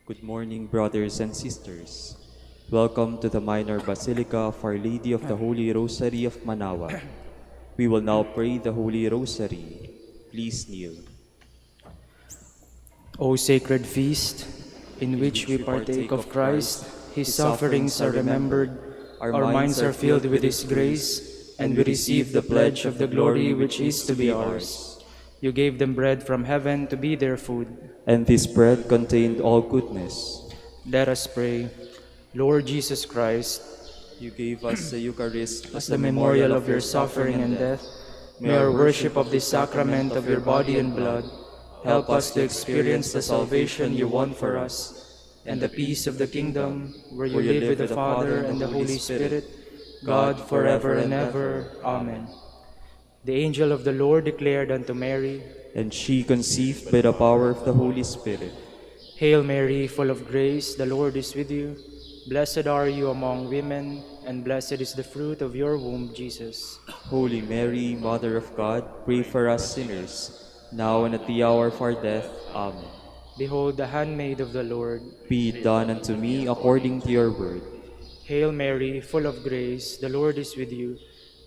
Good morning, brothers and sisters. Welcome to the Minor Basilica of Our Lady of the Holy Rosary of Manaoag. We will now pray the Holy Rosary. Please kneel. O sacred feast, in which we partake of Christ, His sufferings are remembered, our minds are filled with His grace, and we receive the pledge of the glory which is to be ours. You gave them bread from heaven to be their food. And this bread contained all goodness. Let us pray. Lord Jesus Christ, You gave us the Eucharist as the memorial of your suffering and death, may our worship of this sacrament of your body and blood help us to experience the salvation you won for us, and the peace of the kingdom, where you live with the Father and the Holy Spirit, God forever and ever. Amen. The angel of the Lord declared unto Mary, and she conceived by the power of the Holy Spirit. Hail Mary, full of grace, the Lord is with you. Blessed are you among women, and blessed is the fruit of your womb, Jesus. Holy Mary, Mother of God, pray for us sinners, now and at the hour of our death. Amen. Behold the handmaid of the Lord. Be it done unto me according to your word. Hail Mary, full of grace, the Lord is with you.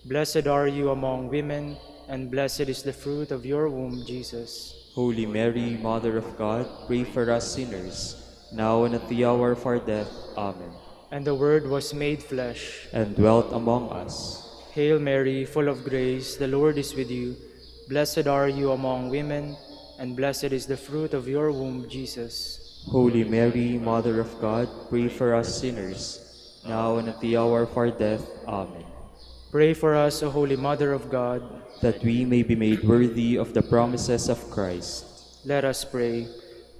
Blessed are you among women, and blessed is the fruit of your womb, Jesus. Holy Mary, Mother of God, pray for us sinners, now and at the hour of our death. Amen. And the Word was made flesh, and dwelt among us. Hail Mary, full of grace, the Lord is with you. Blessed are you among women, and blessed is the fruit of your womb, Jesus. Holy Mary, Mother of God, pray for us sinners, now and at the hour of our death. Amen. Pray for us, O Holy Mother of God, that we may be made worthy of the promises of Christ. Let us pray.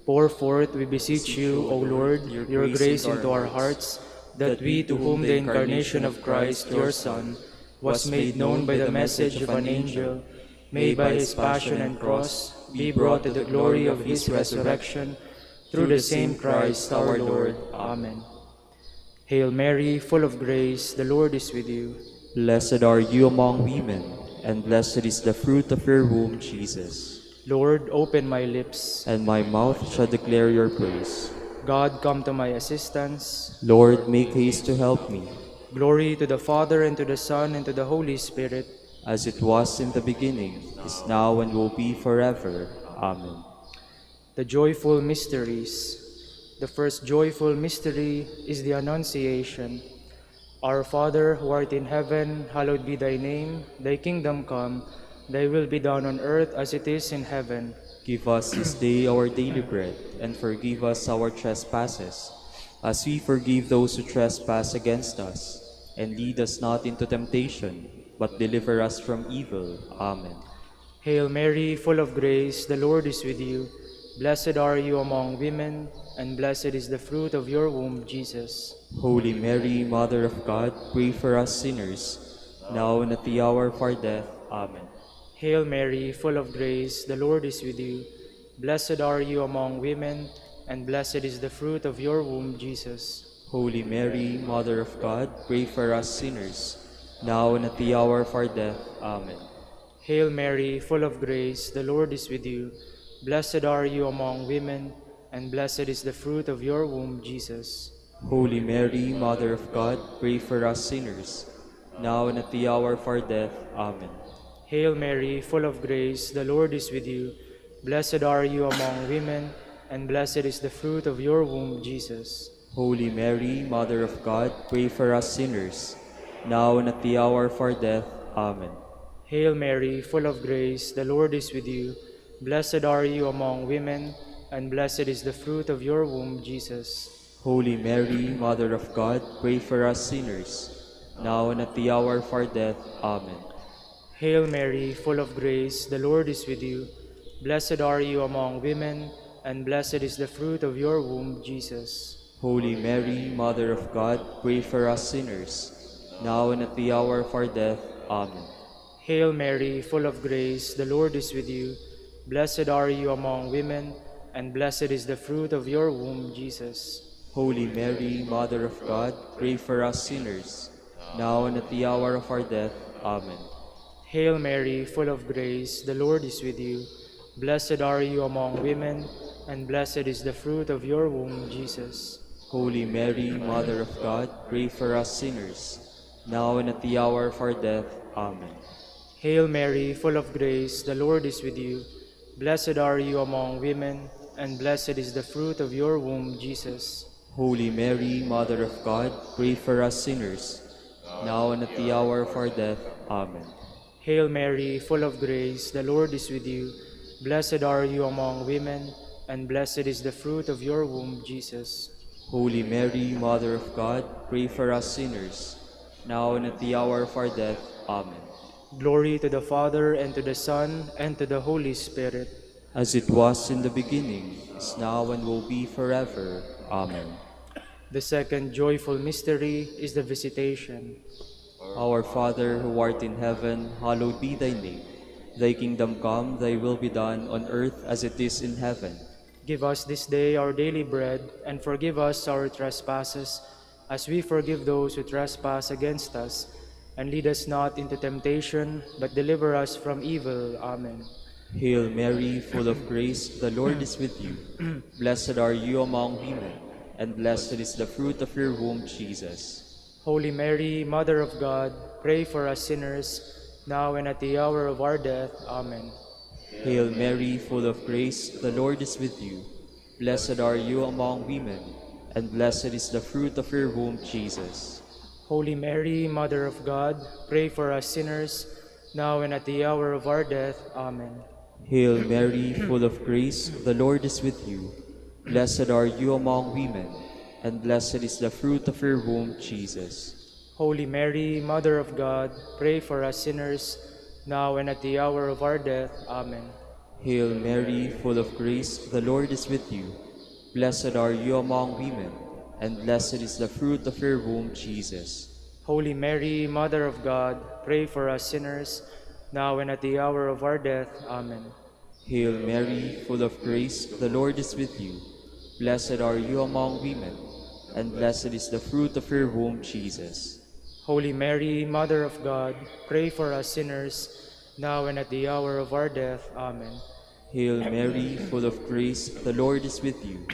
Pour forth, we beseech you, O Lord, your grace into our hearts, that we, to whom the incarnation of Christ, your Son, was made known by the message of an angel, may by his passion and cross be brought to the glory of his resurrection, through the same Christ our Lord. Amen. Hail Mary, full of grace, the Lord is with you. Blessed are you among women, and blessed is the fruit of your womb, Jesus. Lord, open my lips, and my mouth shall declare your praise. God, come to my assistance. Lord, make haste to help me. Glory to the Father, and to the Son, and to the Holy Spirit, as it was in the beginning, is now, and will be forever. Amen. The joyful mysteries. The first joyful mystery is the Annunciation. Our Father, who art in heaven, hallowed be thy name. Thy kingdom come, thy will be done on earth as it is in heaven. Give us this day our daily bread, and forgive us our trespasses, as we forgive those who trespass against us. And lead us not into temptation, but deliver us from evil. Amen. Hail Mary, full of grace, the Lord is with you. Blessed are you among women, and blessed is the fruit of your womb, Jesus. Holy Mary, Mother of God, pray for us sinners, now and at the hour of our death. Amen. Hail Mary, full of grace, the Lord is with you. Blessed are you among women, and blessed is the fruit of your womb, Jesus. Holy Mary, Mother of God, pray for us sinners, now and at the hour of our death. Amen. Hail Mary, full of grace, the Lord is with you. Blessed are you among women, and blessed is the fruit of your womb, Jesus. Holy Mary, Mother of God, pray for us sinners, now and at the hour of our death. Amen. Hail Mary, full of grace, the Lord is with you. Blessed are you among women, and blessed is the fruit of your womb, Jesus. Holy Mary, Mother of God, pray for us sinners, now and at the hour of our death. Amen. Hail Mary, full of grace, the Lord is with you. Blessed are you among women, and blessed is the fruit of your womb, Jesus. Holy Mary, Mother of God, pray for us sinners, now and at the hour of our death. Amen. Hail Mary, full of grace, the Lord is with you. Blessed are you among women, and blessed is the fruit of your womb, Jesus. Holy Mary, Mother of God, pray for us sinners, now and at the hour of our death. Amen. Hail Mary, full of grace, the Lord is with you. Blessed are you among women, and blessed is the fruit of your womb, Jesus. Holy Mary, Mother of God, pray for us sinners, now and at the hour of our death. Amen. Hail Mary, full of grace, the Lord is with you. Blessed are you among women, and blessed is the fruit of your womb, Jesus. Holy Mary, Mother of God, pray for us sinners, now and at the hour of our death. Amen. Hail Mary, full of grace, the Lord is with you. Blessed are you among women, and blessed is the fruit of your womb, Jesus. Holy Mary, Mother of God, pray for us sinners, now and at the hour of our death. Amen. Hail Mary, full of grace, the Lord is with you. Blessed are you among women, and blessed is the fruit of your womb, Jesus. Holy Mary, Mother of God, pray for us sinners, now and at the hour of our death. Amen. Glory to the Father, and to the Son, and to the Holy Spirit. As it was in the beginning, is now, and will be forever. Amen. The second joyful mystery is the Visitation. Our Father, who art in heaven, hallowed be thy name. Thy kingdom come, thy will be done on earth as it is in heaven. Give us this day our daily bread, and forgive us our trespasses, as we forgive those who trespass against us. And lead us not into temptation, but deliver us from evil. Amen. Hail Mary, full of grace, the Lord is with you. Blessed are you among women, and blessed is the fruit of your womb, Jesus. Holy Mary, Mother of God, pray for us sinners, now and at the hour of our death. Amen. Hail Mary, full of grace, the Lord is with you. Blessed are you among women, and blessed is the fruit of your womb, Jesus. Holy Mary, Mother of God, pray for us sinners, now and at the hour of our death. Amen. Hail Mary, full of grace, the Lord is with you. Blessed are you among women, and blessed is the fruit of your womb, Jesus. Holy Mary, Mother of God, pray for us sinners, now and at the hour of our death. Amen. Hail Mary, full of grace, the Lord is with you. Blessed are you among women, and blessed is the fruit of your womb, Jesus. Holy Mary, Mother of God, pray for us sinners, now and at the hour of our death. Amen. Hail Mary, full of grace, the Lord is with you. Blessed are you among women, and blessed is the fruit of your womb, Jesus. Holy Mary, Mother of God, pray for us sinners, now and at the hour of our death. Amen. Hail Mary, full of grace, the Lord is with you.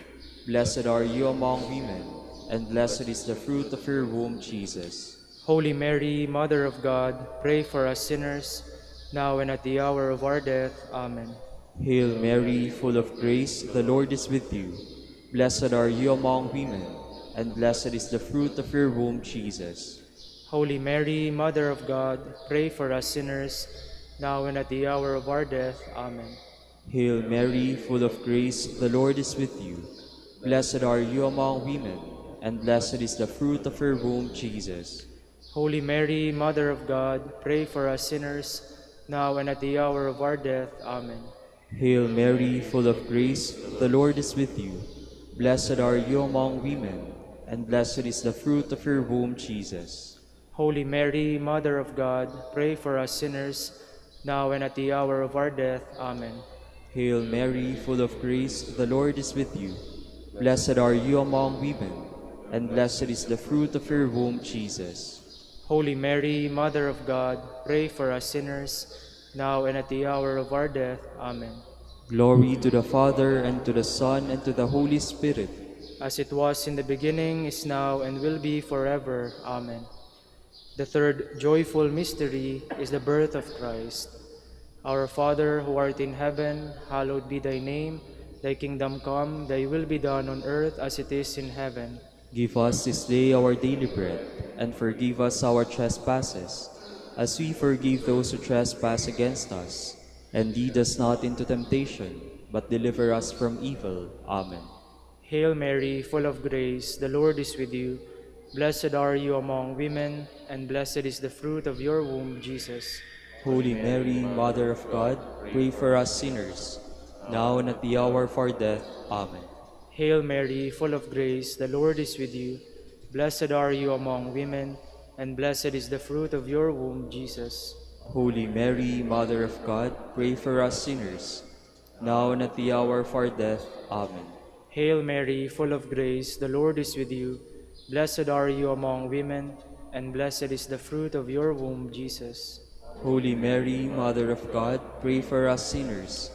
Blessed are you among women, and blessed is the fruit of your womb, Jesus. Holy Mary, Mother of God, pray for us sinners, now and at the hour of our death. Amen. Hail Mary, full of grace, the Lord is with you. Blessed are you among women, and blessed is the fruit of your womb, Jesus. Holy Mary, Mother of God, pray for us sinners, now and at the hour of our death. Amen. Hail Mary, full of grace, the Lord is with you. Blessed are you among women, and blessed is the fruit of your womb, Jesus. Holy Mary, Mother of God, pray for us sinners, now and at the hour of our death. Amen. Hail Mary, full of grace, the Lord is with you. Blessed are you among women, and blessed is the fruit of your womb, Jesus. Holy Mary, Mother of God, pray for us sinners, now and at the hour of our death. Amen. Hail Mary, full of grace, the Lord is with you. Blessed are you among women, and blessed is the fruit of your womb, Jesus. Holy Mary, Mother of God, pray for us sinners, now and at the hour of our death. Amen. Glory to the Father, and to the Son, and to the Holy Spirit. As it was in the beginning, is now, and will be forever. Amen. The third joyful mystery is the birth of Christ. Our Father, who art in heaven, hallowed be thy name. Thy kingdom come, thy will be done on earth as it is in heaven. Give us this day our daily bread, and forgive us our trespasses, as we forgive those who trespass against us. And lead us not into temptation, but deliver us from evil. Amen. Hail Mary, full of grace, the Lord is with you. Blessed are you among women, and blessed is the fruit of your womb, Jesus. Holy Mary, Mother of God, pray for us sinners, now and at the hour of our death. Amen. Hail Mary, full of grace, the Lord is with you. Blessed are you among women, and blessed is the fruit of your womb, Jesus. Holy Mary, Mother of God, pray for us sinners, now and at the hour of our death. Amen. Hail Mary, full of grace, the Lord is with you. Blessed are you among women, and blessed is the fruit of your womb, Jesus. Holy Mary, Mother of God, pray for us sinners,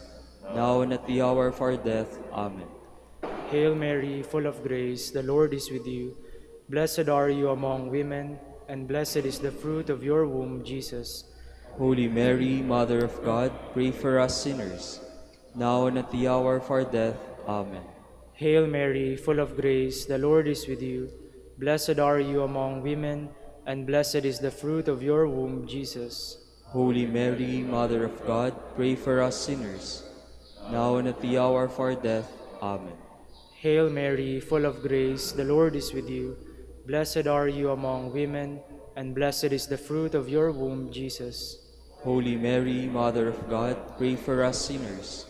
now and at the hour of our death. Amen. Hail Mary, full of grace, the Lord is with you. Blessed are you among women, and blessed is the fruit of your womb, Jesus. Holy Mary, Mother of God, pray for us sinners, now and at the hour of our death. Amen. Hail Mary, full of grace, the Lord is with you. Blessed are you among women, and blessed is the fruit of your womb, Jesus. Holy Mary, Mother of God, pray for us sinners, now and at the hour of our death. Amen. Hail Mary, full of grace, the Lord is with you. Blessed are you among women, and blessed is the fruit of your womb, Jesus. Holy Mary, Mother of God, pray for us sinners,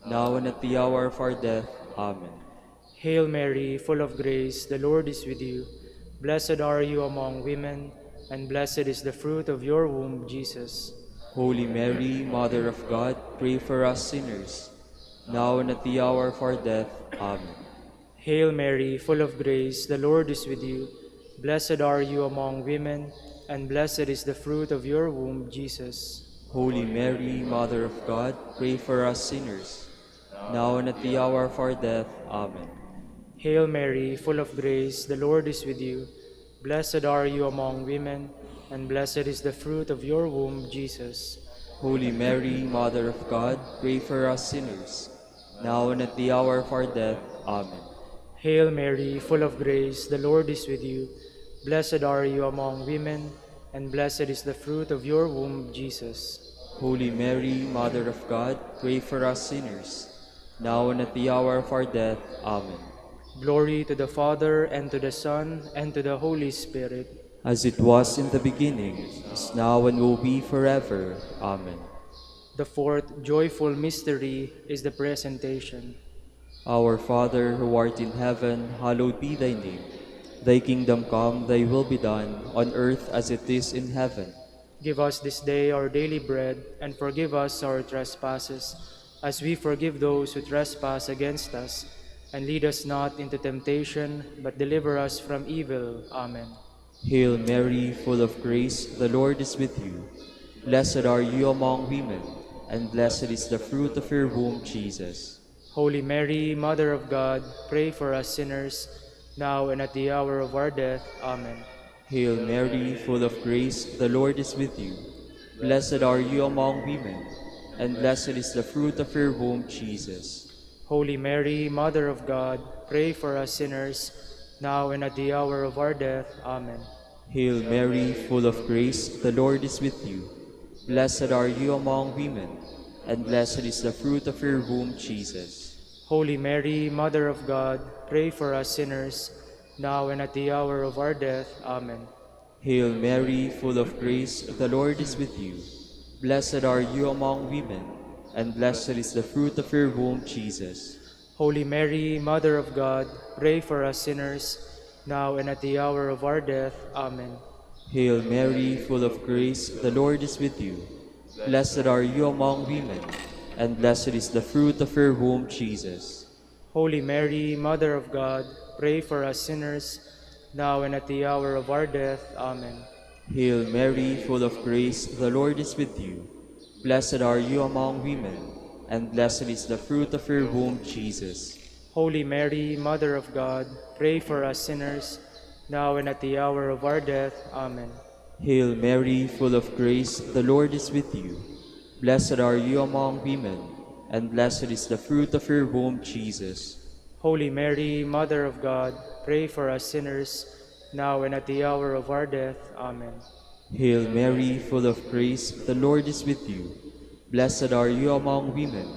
now and at the hour of our death. Amen. Hail Mary, full of grace, the Lord is with you. Blessed are you among women, and blessed is the fruit of your womb, Jesus. Holy Mary, Mother of God, pray for us sinners, now and at the hour of our death. Amen. Hail Mary, full of grace, the Lord is with you. Blessed are you among women, and blessed is the fruit of your womb, Jesus. Holy Mary, Mother of God, pray for us sinners, now and at the hour of our death. Amen. Hail Mary, full of grace, the Lord is with you. Blessed are you among women, and blessed is the fruit of your womb, Jesus. Holy Mary, Mother of God, pray for us sinners, now and at the hour of our death. Amen. Hail Mary, full of grace, the Lord is with you. Blessed are you among women, and blessed is the fruit of your womb, Jesus. Holy Mary, Mother of God, pray for us sinners, now and at the hour of our death. Amen. Glory to the Father, and to the Son, and to the Holy Spirit. As it was in the beginning, is now, and will be forever. Amen. The fourth joyful mystery is the presentation. Our Father, who art in heaven, hallowed be thy name. Thy kingdom come, thy will be done, on earth as it is in heaven. Give us this day our daily bread, and forgive us our trespasses, as we forgive those who trespass against us. And lead us not into temptation, but deliver us from evil. Amen. Hail Mary, full of grace, the Lord is with you. Blessed are you among women, and blessed is the fruit of your womb, Jesus. Holy Mary, Mother of God, pray for us sinners, now and at the hour of our death. Amen. Hail Mary, full of grace, the Lord is with you. Blessed are you among women, and blessed is the fruit of your womb, Jesus. Holy Mary, Mother of God, pray for us sinners, now and at the hour of our death. Amen. Hail Mary, full of grace, the Lord is with you. Blessed are you among women, and blessed is the fruit of your womb, Jesus. Holy Mary, Mother of God, pray for us sinners, now and at the hour of our death. Amen. Hail Mary, full of grace, the Lord is with you. Blessed are you among women, and blessed is the fruit of your womb, Jesus. Holy Mary, Mother of God, pray for us sinners, now and at the hour of our death. Amen. Hail Mary, full of grace, the Lord is with you. Blessed are you among women, and blessed is the fruit of your womb, Jesus. Holy Mary, Mother of God, pray for us sinners, now and at the hour of our death. Amen. Hail Mary, full of grace, the Lord is with you. Blessed are you among women, and blessed is the fruit of your womb, Jesus. Holy Mary, Mother of God, pray for us sinners, now and at the hour of our death. Amen. Hail Mary, full of grace, the Lord is with you. Blessed are you among women, and blessed is the fruit of your womb, Jesus. Holy Mary, Mother of God, pray for us sinners, now and at the hour of our death. Amen. Hail Mary, full of grace, the Lord is with you. Blessed are you among women,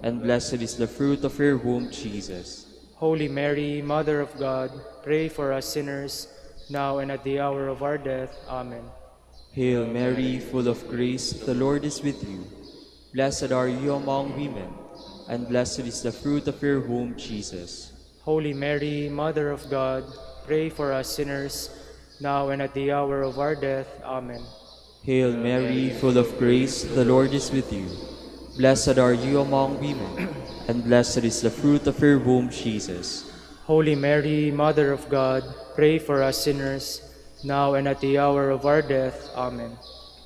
and blessed is the fruit of your womb, Jesus. Holy Mary, Mother of God, pray for us sinners, now and at the hour of our death. Amen. Hail Mary, full of grace, the Lord is with you. Blessed are you among women, and blessed is the fruit of your womb, Jesus. Holy Mary, Mother of God, pray for us sinners, now and at the hour of our death. Amen. Hail Mary, full of grace, the Lord is with you. Blessed are you among women, and blessed is the fruit of your womb, Jesus. Holy Mary, Mother of God, pray for us sinners, now and at the hour of our death. Amen.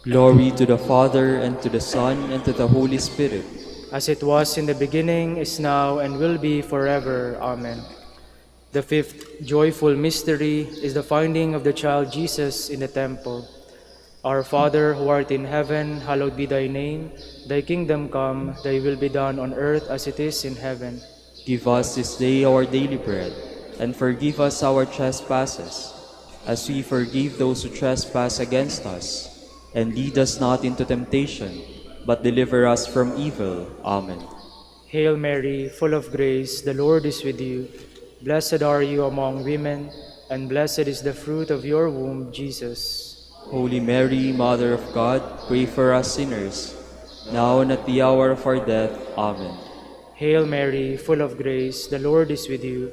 Glory to the Father, and to the Son, and to the Holy Spirit, as it was in the beginning, is now, and will be forever. Amen. The fifth joyful mystery is the finding of the child Jesus in the temple. Our Father, who art in heaven, hallowed be thy name. Thy kingdom come, thy will be done on earth as it is in heaven. Give us this day our daily bread, and forgive us our trespasses, as we forgive those who trespass against us. And lead us not into temptation, but deliver us from evil. Amen. Hail Mary, full of grace, the Lord is with you. Blessed are you among women, and blessed is the fruit of your womb, Jesus. Holy Mary, Mother of God, pray for us sinners, now and at the hour of our death. Amen. Hail Mary, full of grace, the Lord is with you.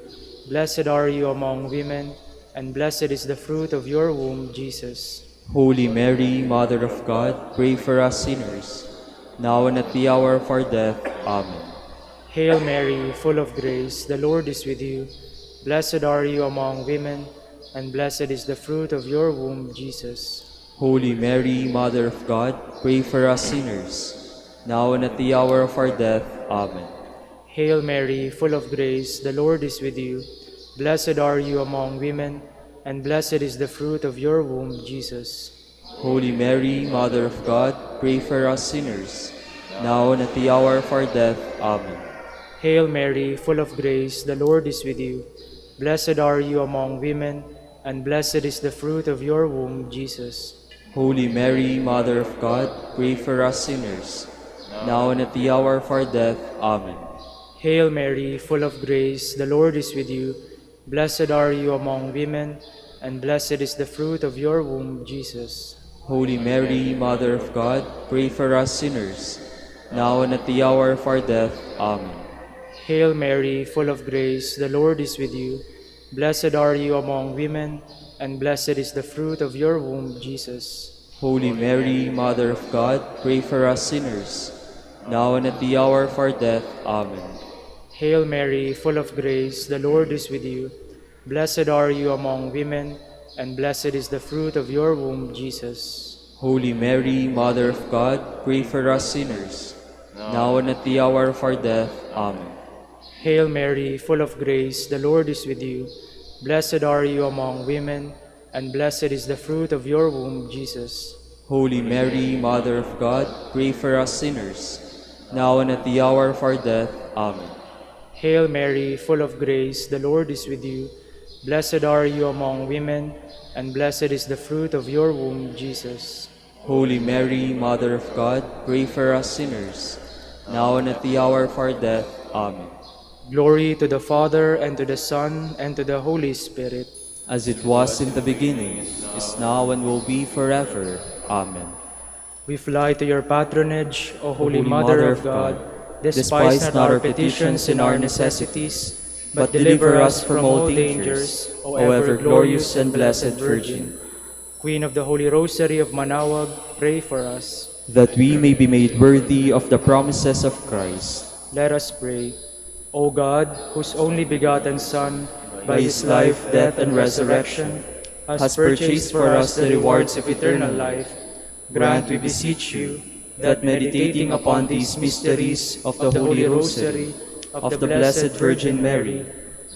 Blessed are you among women, and blessed is the fruit of your womb, Jesus. Holy Mary, Mother of God, pray for us sinners, now and at the hour of our death. Amen. Hail Mary, full of grace, the Lord is with you. Blessed are you among women, and blessed is the fruit of your womb, Jesus. Holy Mary, Mother of God, pray for us sinners, now and at the hour of our death. Amen. Hail Mary, full of grace, the Lord is with you. Blessed are you among women, and blessed is the fruit of your womb, Jesus. Holy Mary, Mother of God, pray for us sinners, now and at the hour of our death. Amen. Hail Mary, full of grace, the Lord is with you. Blessed are you among women, and blessed is the fruit of your womb, Jesus. Holy Mary, Mother of God, pray for us sinners, now and at the hour of our death. Amen. Hail Mary, full of grace, the Lord is with you. Blessed are you among women, and blessed is the fruit of your womb, Jesus. Holy Mary, Mother of God, pray for us sinners, now and at the hour of our death. Amen. Hail Mary, full of grace, the Lord is with you. Blessed are you among women, and blessed is the fruit of your womb, Jesus. Holy Mary, Mother of God, pray for us sinners, now and at the hour of our death. Amen. Hail Mary, full of grace, the Lord is with you. Blessed are you among women, and blessed is the fruit of your womb, Jesus. Holy Mary, Mother of God, pray for us sinners, now and at the hour of our death. Amen. Hail Mary, full of grace, the Lord is with you. Blessed are you among women, and blessed is the fruit of your womb, Jesus. Holy Mary, Mother of God, pray for us sinners, now and at the hour of our death. Amen. Hail Mary, full of grace, the Lord is with you. Blessed are you among women, and blessed is the fruit of your womb, Jesus. Holy Mary, Mother of God, pray for us sinners, now and at the hour of our death. Amen. Glory to the Father, and to the Son, and to the Holy Spirit. As it was in the beginning, is now, and will be forever. Amen. We fly to your patronage, O Holy Mother of God. Despise not our petitions and our necessities, but deliver us from all dangers, O ever glorious and blessed Virgin. Queen of the Holy Rosary of Manaoag, pray for us. That we may be made worthy of the promises of Christ. Let us pray. O God, whose only begotten Son, by his life, death, and resurrection, has purchased for us the rewards of eternal life, grant, we beseech you, that meditating upon these mysteries of the Holy Rosary of the Blessed Virgin Mary,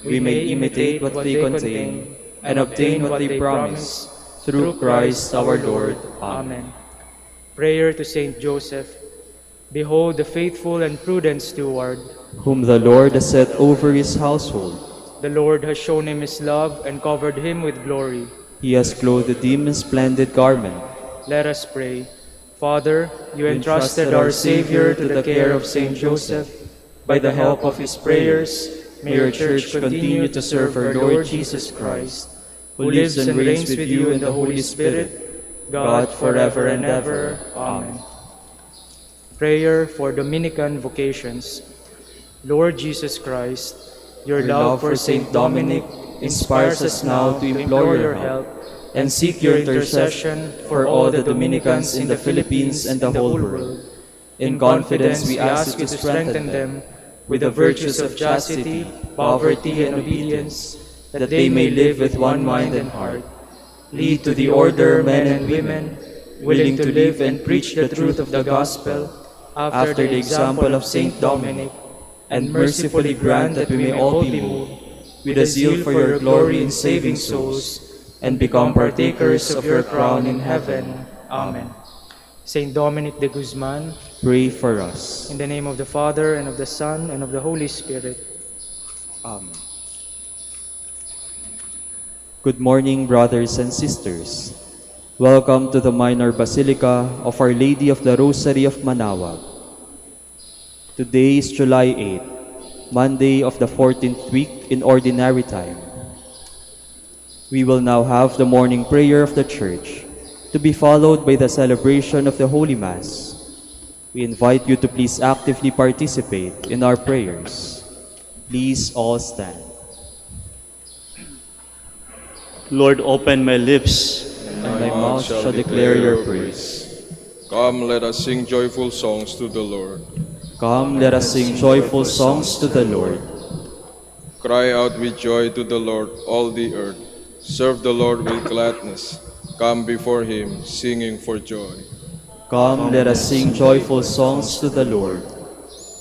we may imitate what they contain and obtain what they promise, through Christ our Lord. Amen. Prayer to Saint Joseph. Behold the faithful and prudent steward, whom the Lord has set over his household. The Lord has shown him his love and covered him with glory. He has clothed him in splendid garment. Let us pray. Father, you entrusted our Savior to the care of Saint Joseph. By the help of his prayers, may your Church continue to serve our Lord Jesus Christ, who lives and reigns with you in the Holy Spirit, God forever and ever. Amen. Prayer for Dominican vocations. Lord Jesus Christ, your love for Saint Dominic inspires us now to implore your help and seek your intercession for all the Dominicans in the Philippines and the whole world. In confidence, we ask you to strengthen them with the virtues of chastity, poverty, and obedience, that they may live with one mind and heart. Lead to the order men and women, willing to live and preach the truth of the gospel, after the example of Saint Dominic, and mercifully grant that we may all be moved with a zeal for your glory in saving souls, and become partakers of your crown in heaven. Amen. Saint Dominic de Guzman, Pray for us. in the name of the Father, and of the Son, and of the Holy Spirit. Amen. Good morning, brothers and sisters. Welcome to the Minor Basilica of Our Lady of the Rosary of Manaoag. Today is July 8, Monday of the 14th week in Ordinary Time. We will now have the morning prayer of the Church, to be followed by the celebration of the Holy Mass. We invite you to please actively participate in our prayers. Please all stand. Lord, open my lips, And my mouth shall declare your praise. Come, let us sing joyful songs to the Lord. Come, let us sing joyful songs to the Lord. Cry out with joy to the Lord, all the earth. Serve the Lord with gladness. Come before him, singing for joy. Come, let us sing joyful songs to the Lord.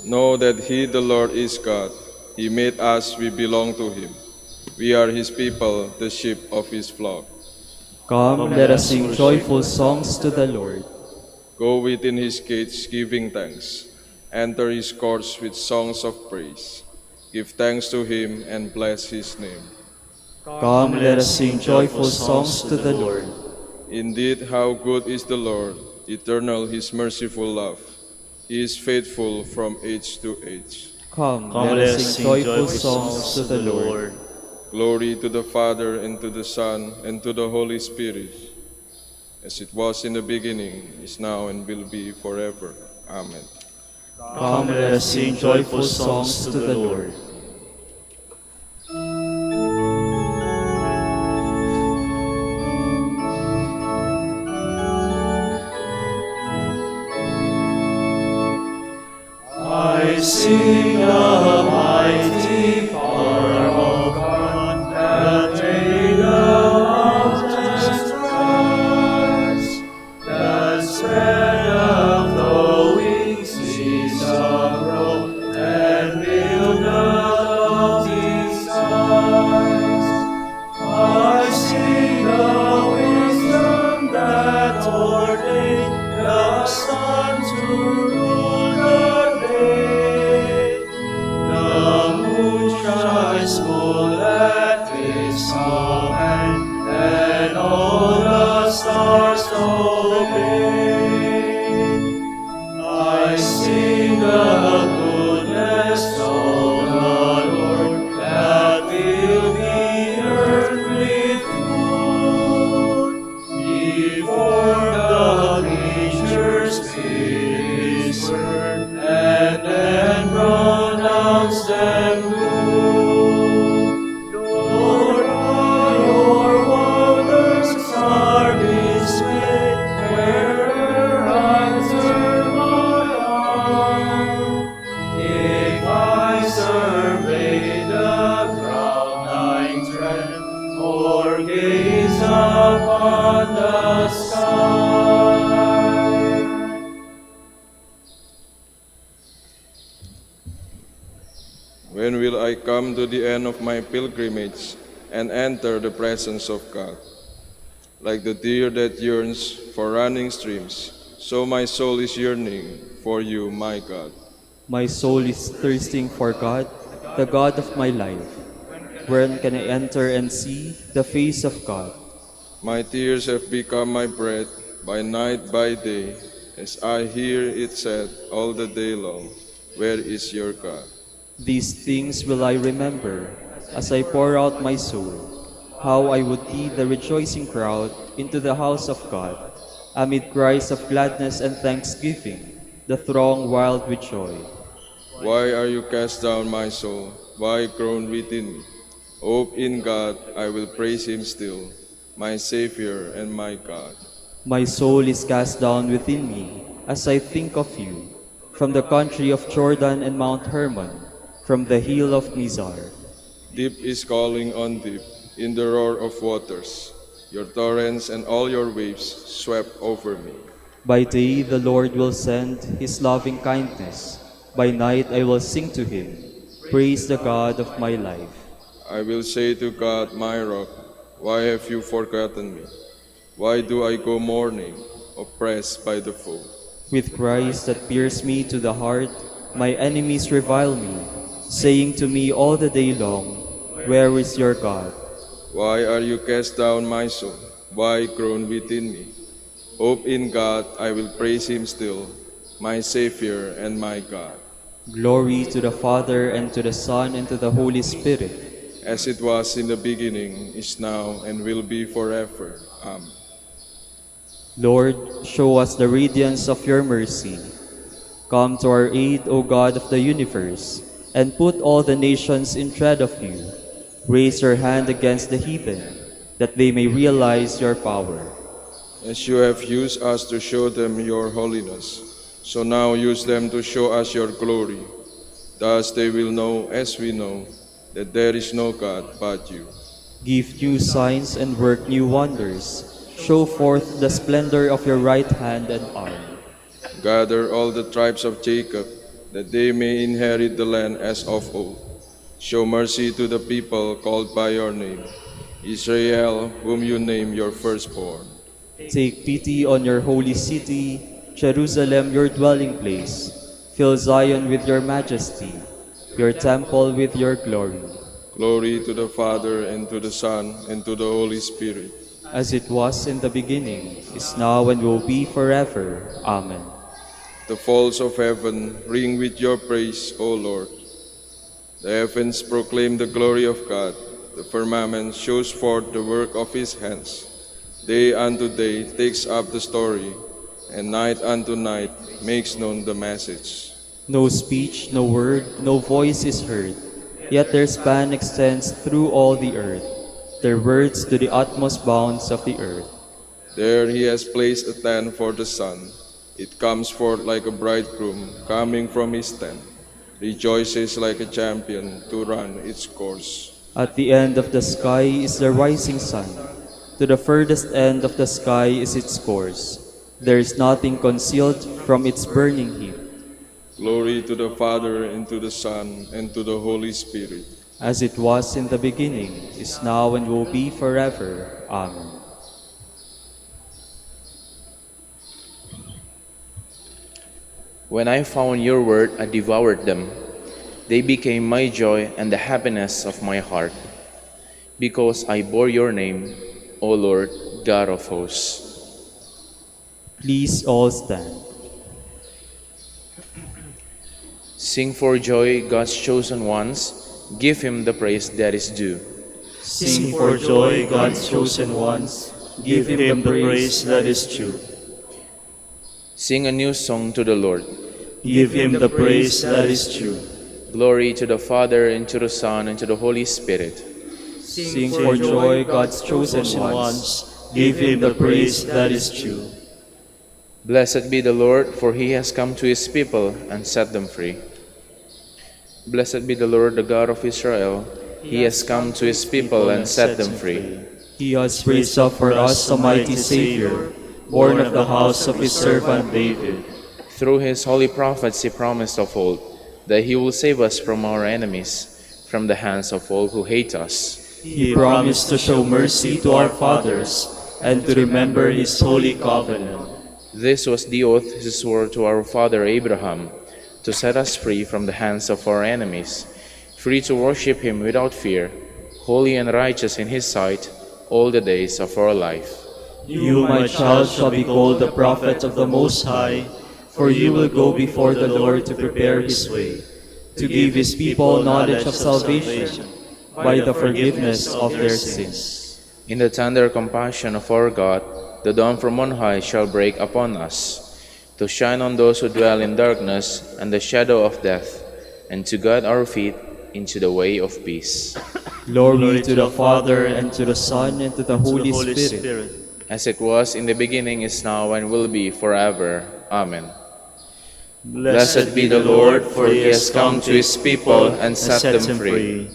Know that he, the Lord, is God. He made us, we belong to him. We are his people, the sheep of his flock. Come, let us sing joyful songs to the Lord. Go within his gates, giving thanks. Enter his courts with songs of praise. Give thanks to him and bless his name. Come, let us sing joyful songs to the Lord. Indeed, how good is the Lord, eternal his merciful love. He is faithful from age to age. Come, let us sing joyful songs to the Lord. Glory to the Father, and to the Son, and to the Holy Spirit, as it was in the beginning, is now, and will be forever. Amen. Come, let us sing joyful songs to the Lord. I sing the mighty power of God that made the mountains rise, that spread the flowing seas abroad, and built the lofty skies. I sing the wisdom that ordained the sun to rule the day. The moon shines full at his command, and all the stars obey. I sing the goodness of the Lord, that filled the earth with food. Before the creatures speak his word, and then pronounce them good. Lord, all your wonders are displayed, where'er I turn my eye. If I survey the ground I tread, or gaze upon the sky. When will I come to the end of my pilgrimage and enter the presence of God? Like the deer that yearns for running streams, so my soul is yearning for you, my God. My soul is thirsting for God, the God of my life. When can I enter and see the face of God? My tears have become my bread by night, by day, as I hear it said all the day long, where is your God? These things will I remember as I pour out my soul, how I would lead the rejoicing crowd into the house of God, amid cries of gladness and thanksgiving, the throng wild with joy. Why are you cast down, my soul? Why groan within me? Hope in God, I will praise him still, my Savior and my God. My soul is cast down within me as I think of you, from the country of Jordan and Mount Hermon, from the hill of Mizar. Deep is calling on deep in the roar of waters. Your torrents and all your waves swept over me. By day the Lord will send his loving kindness. By night I will sing to him. Praise the God of my life. I will say to God, my rock, why have you forgotten me? Why do I go mourning, oppressed by the foe? With cries that pierce me to the heart, my enemies revile me, saying to me all the day long, where is your God? Why are you cast down, my soul? Why groan within me? Hope in God, I will praise him still, my Savior and my God. Glory to the Father, and to the Son, and to the Holy Spirit. As it was in the beginning, is now, and will be forever. Amen. Lord, show us the radiance of your mercy. Come to our aid, O God of the universe, and put all the nations in dread of you. Raise your hand against the heathen, that they may realize your power. As you have used us to show them your holiness, so now use them to show us your glory. Thus they will know, as we know, that there is no God but you. Give new signs and work new wonders. Show forth the splendor of your right hand and arm. Gather all the tribes of Jacob, that they may inherit the land as of old. Show mercy to the people called by your name, Israel, whom you name your firstborn. Take pity on your holy city, Jerusalem, your dwelling place. Fill Zion with your majesty, your temple with your glory. Glory to the Father, and to the Son, and to the Holy Spirit. As it was in the beginning, is now, and will be forever. Amen. The vaults of heaven ring with your praise, O Lord. The heavens proclaim the glory of God. The firmament shows forth the work of his hands. Day unto day takes up the story, and night unto night makes known the message. No speech, no word, no voice is heard, yet their span extends through all the earth, their words to the utmost bounds of the earth. There he has placed a tent for the sun. It comes forth like a bridegroom coming from his tent, rejoices like a champion to run its course. At the end of the sky is the rising sun. To the furthest end of the sky is its course. There is nothing concealed from its burning heat. Glory to the Father, and to the Son, and to the Holy Spirit. As it was in the beginning, is now, and will be forever. Amen. When I found your word, I devoured them. They became my joy and the happiness of my heart, because I bore your name, O Lord, God of hosts. Please all stand. Sing for joy, God's chosen ones. Give him the praise that is due. Sing for joy, God's chosen ones. Give him the praise that is due. Sing a new song to the Lord. Give him the praise that is due. Glory to the Father, and to the Son, and to the Holy Spirit. Sing for joy, God's chosen ones. Give him the praise that is due. Blessed be the Lord, for he has come to his people and set them free. Blessed be the Lord, the God of Israel. He has come to his people and set them free. He has raised up for us a mighty Savior, born of the house of his servant David. Through his holy prophets he promised of old that he will save us from our enemies, from the hands of all who hate us. He promised to show mercy to our fathers and to remember his holy covenant. This was the oath he swore to our father Abraham, to set us free from the hands of our enemies, free to worship him without fear, holy and righteous in his sight, all the days of our life. You, my child, shall be called the prophet of the Most High, for you will go before the Lord to prepare his way, to give his people knowledge of salvation by the forgiveness of their sins. In the tender compassion of our God, the dawn from on high shall break upon us, to shine on those who dwell in darkness and the shadow of death, and to guide our feet into the way of peace. Glory to the Father, and to the Son, and to the Holy Spirit. As it was in the beginning, is now, and will be forever. Amen. Blessed be the Lord, for he has come to his people and set them free.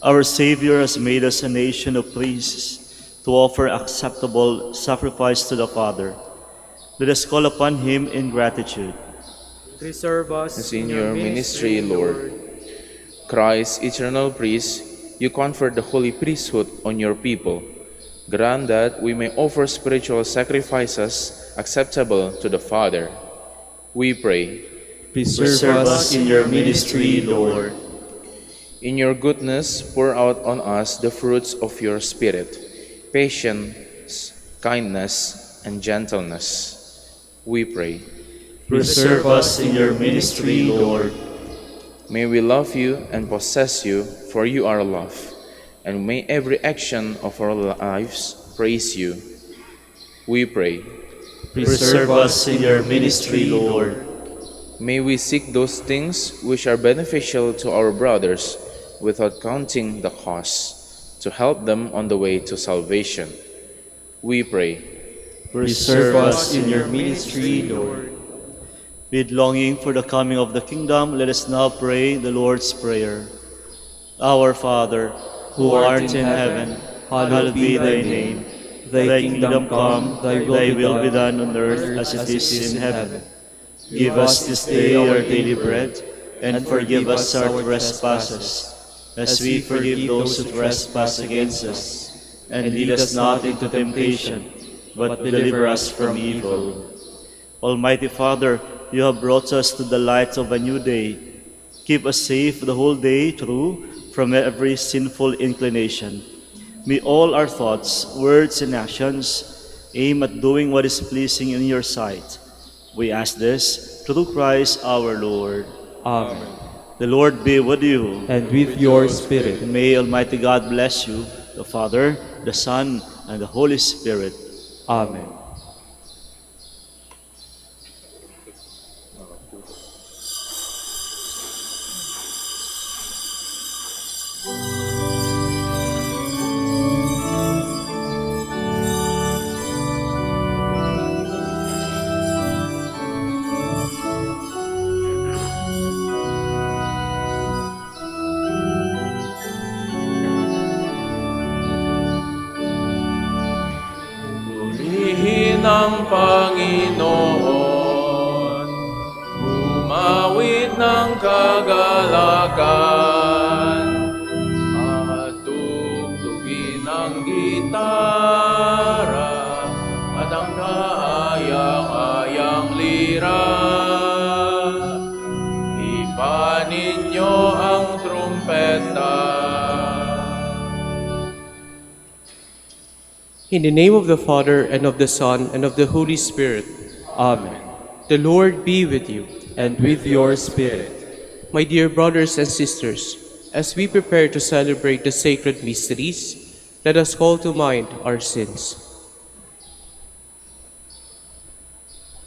Our Savior has made us a nation of priests to offer acceptable sacrifice to the Father. Let us call upon him in gratitude. Preserve us As in your ministry, Lord. Christ, eternal priest, you conferred the holy priesthood on your people. Grant that we may offer spiritual sacrifices acceptable to the Father. We pray. Preserve us in your ministry, Lord. In your goodness, pour out on us the fruits of your Spirit, patience, kindness, and gentleness. We pray. Preserve us in your ministry, Lord. May we love you and possess you, for you are love, and may every action of our lives praise you. We pray. Preserve us in your ministry, Lord. May we seek those things which are beneficial to our brothers without counting the cost, to help them on the way to salvation. We pray. Preserve us in your ministry, Lord. With longing for the coming of the kingdom, let us now pray the Lord's Prayer. Our Father, who art in heaven, hallowed be thy name. Thy kingdom come, thy will be done on earth as it is in heaven. Give us this day our daily bread, and forgive us our trespasses, as we forgive those who trespass against us. And lead us not into temptation, but deliver us from evil. Almighty Father, you have brought us to the light of a new day. Keep us safe the whole day through from every sinful inclination. May all our thoughts, words, and actions aim at doing what is pleasing in your sight. We ask this through Christ our Lord. Amen. The Lord be with you. And with your spirit. And may Almighty God bless you, the Father, the Son, and the Holy Spirit. Amen. Purihin ang Panginoon, umawit ng kagalakan, at tugtugin ang gitara, at ang kaayang-ayang lira. Ipanin niyo ang trumpeta. In the name of the Father, and of the Son, and of the Holy Spirit. Amen. The Lord be with you. And with your spirit. My dear brothers and sisters, as we prepare to celebrate the sacred mysteries, let us call to mind our sins.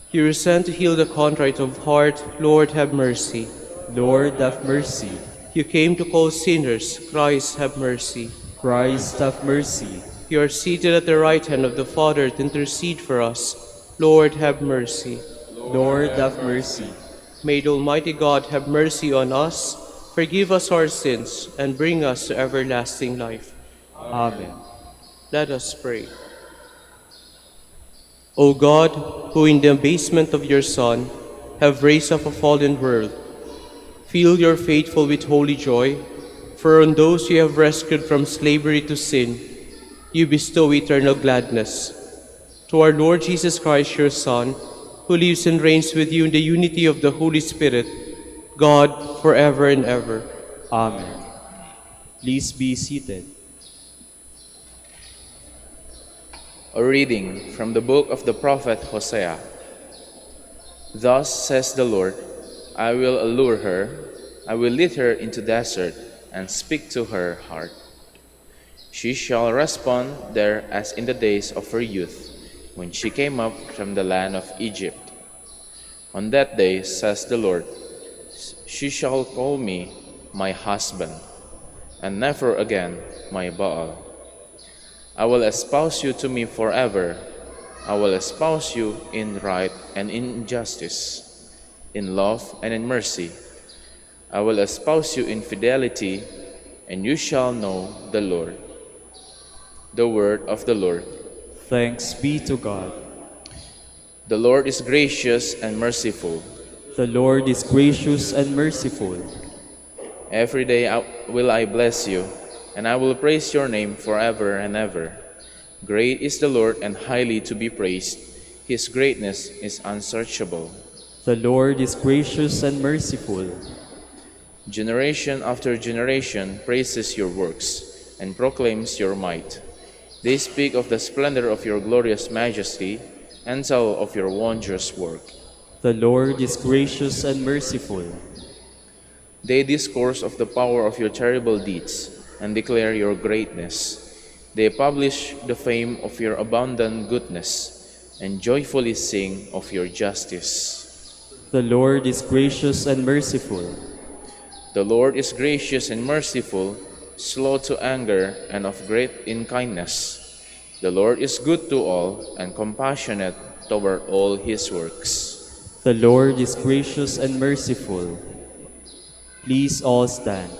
You were sent to heal the contrite of heart. Lord, have mercy. Lord, have mercy. You came to call sinners. Christ, have mercy. Christ, have mercy. You are seated at the right hand of the Father to intercede for us. Lord, have mercy. Lord, have mercy. May the Almighty God have mercy on us, forgive us our sins, and bring us to everlasting life. Amen. Let us pray. O God, who in the abasement of your Son have raised up a fallen world, fill your faithful with holy joy, for on those you have rescued from slavery to sin, you bestow eternal gladness. To our Lord Jesus Christ, your Son, who lives and reigns with you in the unity of the Holy Spirit, God, forever and ever. Amen. Please be seated. A reading from the book of the prophet Hosea. Thus says the Lord, I will allure her, I will lead her into desert, and speak to her heart. She shall respond there as in the days of her youth, when she came up from the land of Egypt. On that day, says the Lord, she shall call me my husband, and never again my Baal. I will espouse you to me forever. I will espouse you in right and in justice, in love and in mercy. I will espouse you in fidelity, and you shall know the Lord. The word of the Lord. Thanks be to God. The Lord is gracious and merciful. The Lord is gracious and merciful. Every day will I bless you, and I will praise your name forever and ever. Great is the Lord and highly to be praised. His greatness is unsearchable. The Lord is gracious and merciful. Generation after generation praises your works and proclaims your might. They speak of the splendor of your glorious majesty and tell of your wondrous work. The Lord is gracious and merciful. They discourse of the power of your terrible deeds and declare your greatness. They publish the fame of your abundant goodness and joyfully sing of your justice. The Lord is gracious and merciful. The Lord is gracious and merciful, slow to anger, and of great in kindness. The Lord is good to all and compassionate toward all his works. The Lord is gracious and merciful. Please all stand.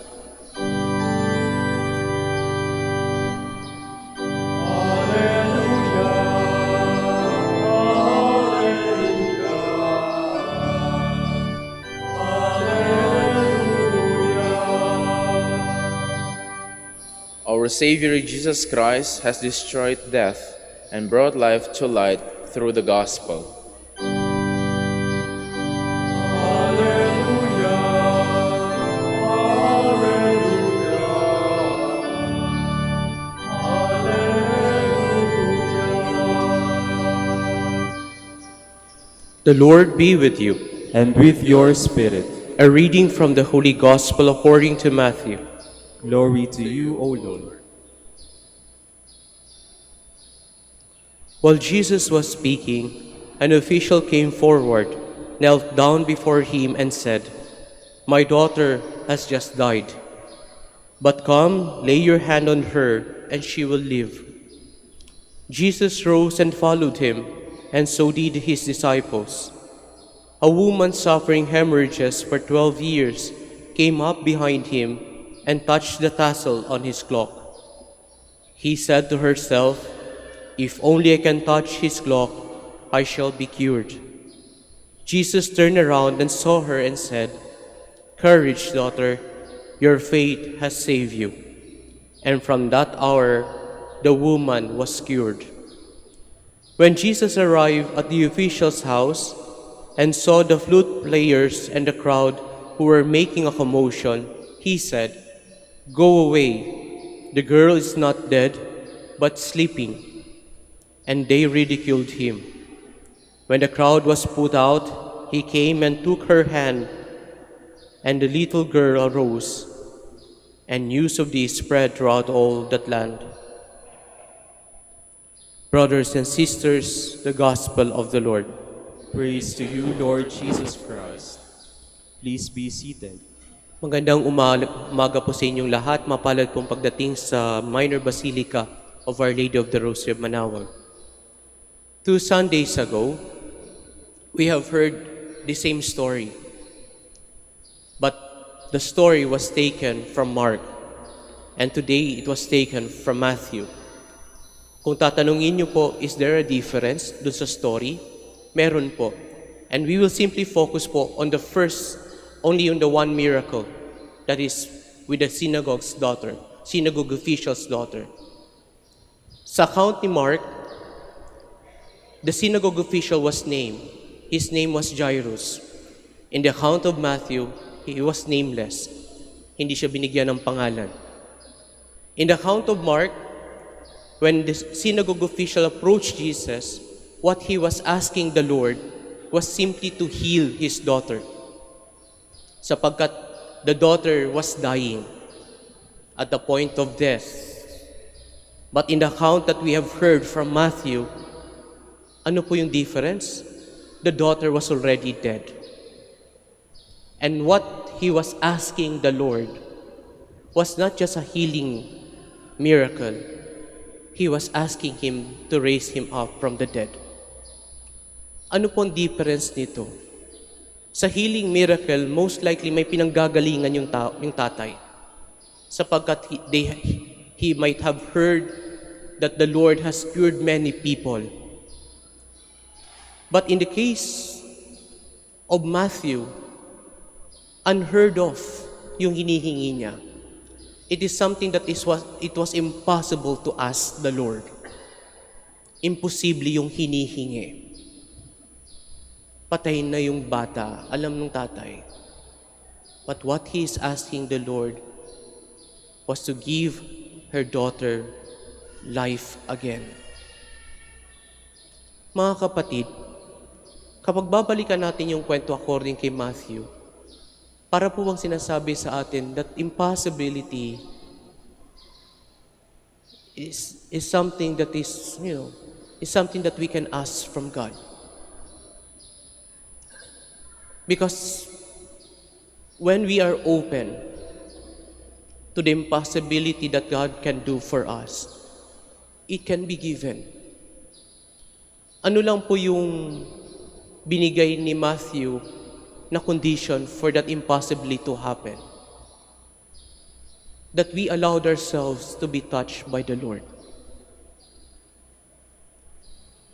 Our Savior Jesus Christ has destroyed death and brought life to light through the gospel. The Lord be with you. And with your spirit. A reading from the Holy Gospel according to Matthew. Glory to you, O Lord. While Jesus was speaking, an official came forward, knelt down before him and said, "My daughter has just died. But come, lay your hand on her, and she will live." Jesus rose and followed him, and so did his disciples. A woman suffering hemorrhages for 12 years came up behind him and touched the tassel on his cloak. He said to herself, "If only I can touch his cloak, I shall be cured." Jesus turned around and saw her and said, "Courage, daughter, your faith has saved you." And from that hour, the woman was cured. When Jesus arrived at the official's house and saw the flute players and the crowd who were making a commotion, he said, "Go away, the girl is not dead, but sleeping." And they ridiculed him. When the crowd was put out, he came and took her hand, and the little girl arose, and news of this spread throughout all that land. Brothers and sisters, the Gospel of the Lord. Praise to you, Lord Jesus Christ. Please be seated. Magandang umaga po sa inyong lahat. Mapalad pong pagdating sa Minor Basilica of Our Lady of the Rosary of Manaoag. 2 Sundays ago, we have heard the same story. But the story was taken from Mark, and today it was taken from Matthew. Kung tatanungin niyo po, is there a difference dun sa story? Meron po. And we will simply focus po on only on the one miracle, that is with the synagogue official's daughter. Sa account ni Mark, the synagogue official was named. His name was Jairus. In the account of Matthew, he was nameless. Hindi siya binigyan ng pangalan. In the account of Mark, when the synagogue official approached Jesus, what he was asking the Lord was simply to heal his daughter. Sapagkat the daughter was dying at the point of death. But in the account that we have heard from Matthew, ano po yung difference? The daughter was already dead. And what he was asking the Lord was not just a healing miracle. He was asking him to raise him up from the dead. Ano pong difference nito? Sa healing miracle, most likely may pinanggagalingan yung tatay. Sapagkat he might have heard that the Lord has cured many people. But in the case of Matthew, unheard of yung hinihingi niya. It is something that it was impossible to ask the Lord. Imposible yung hinihingi. Patay na yung bata, alam ng tatay. But what he is asking the Lord was to give her daughter life again. Mga kapatid, kapag babalikan natin yung kwento according kay Matthew, para po bang sinasabi sa atin that impossibility is something that is something that we can ask from God. Because when we are open to the impossibility that God can do for us, it can be given. Ano lang po yung binigay ni Matthew na condition for that impossibly to happen? That we allowed ourselves to be touched by the Lord.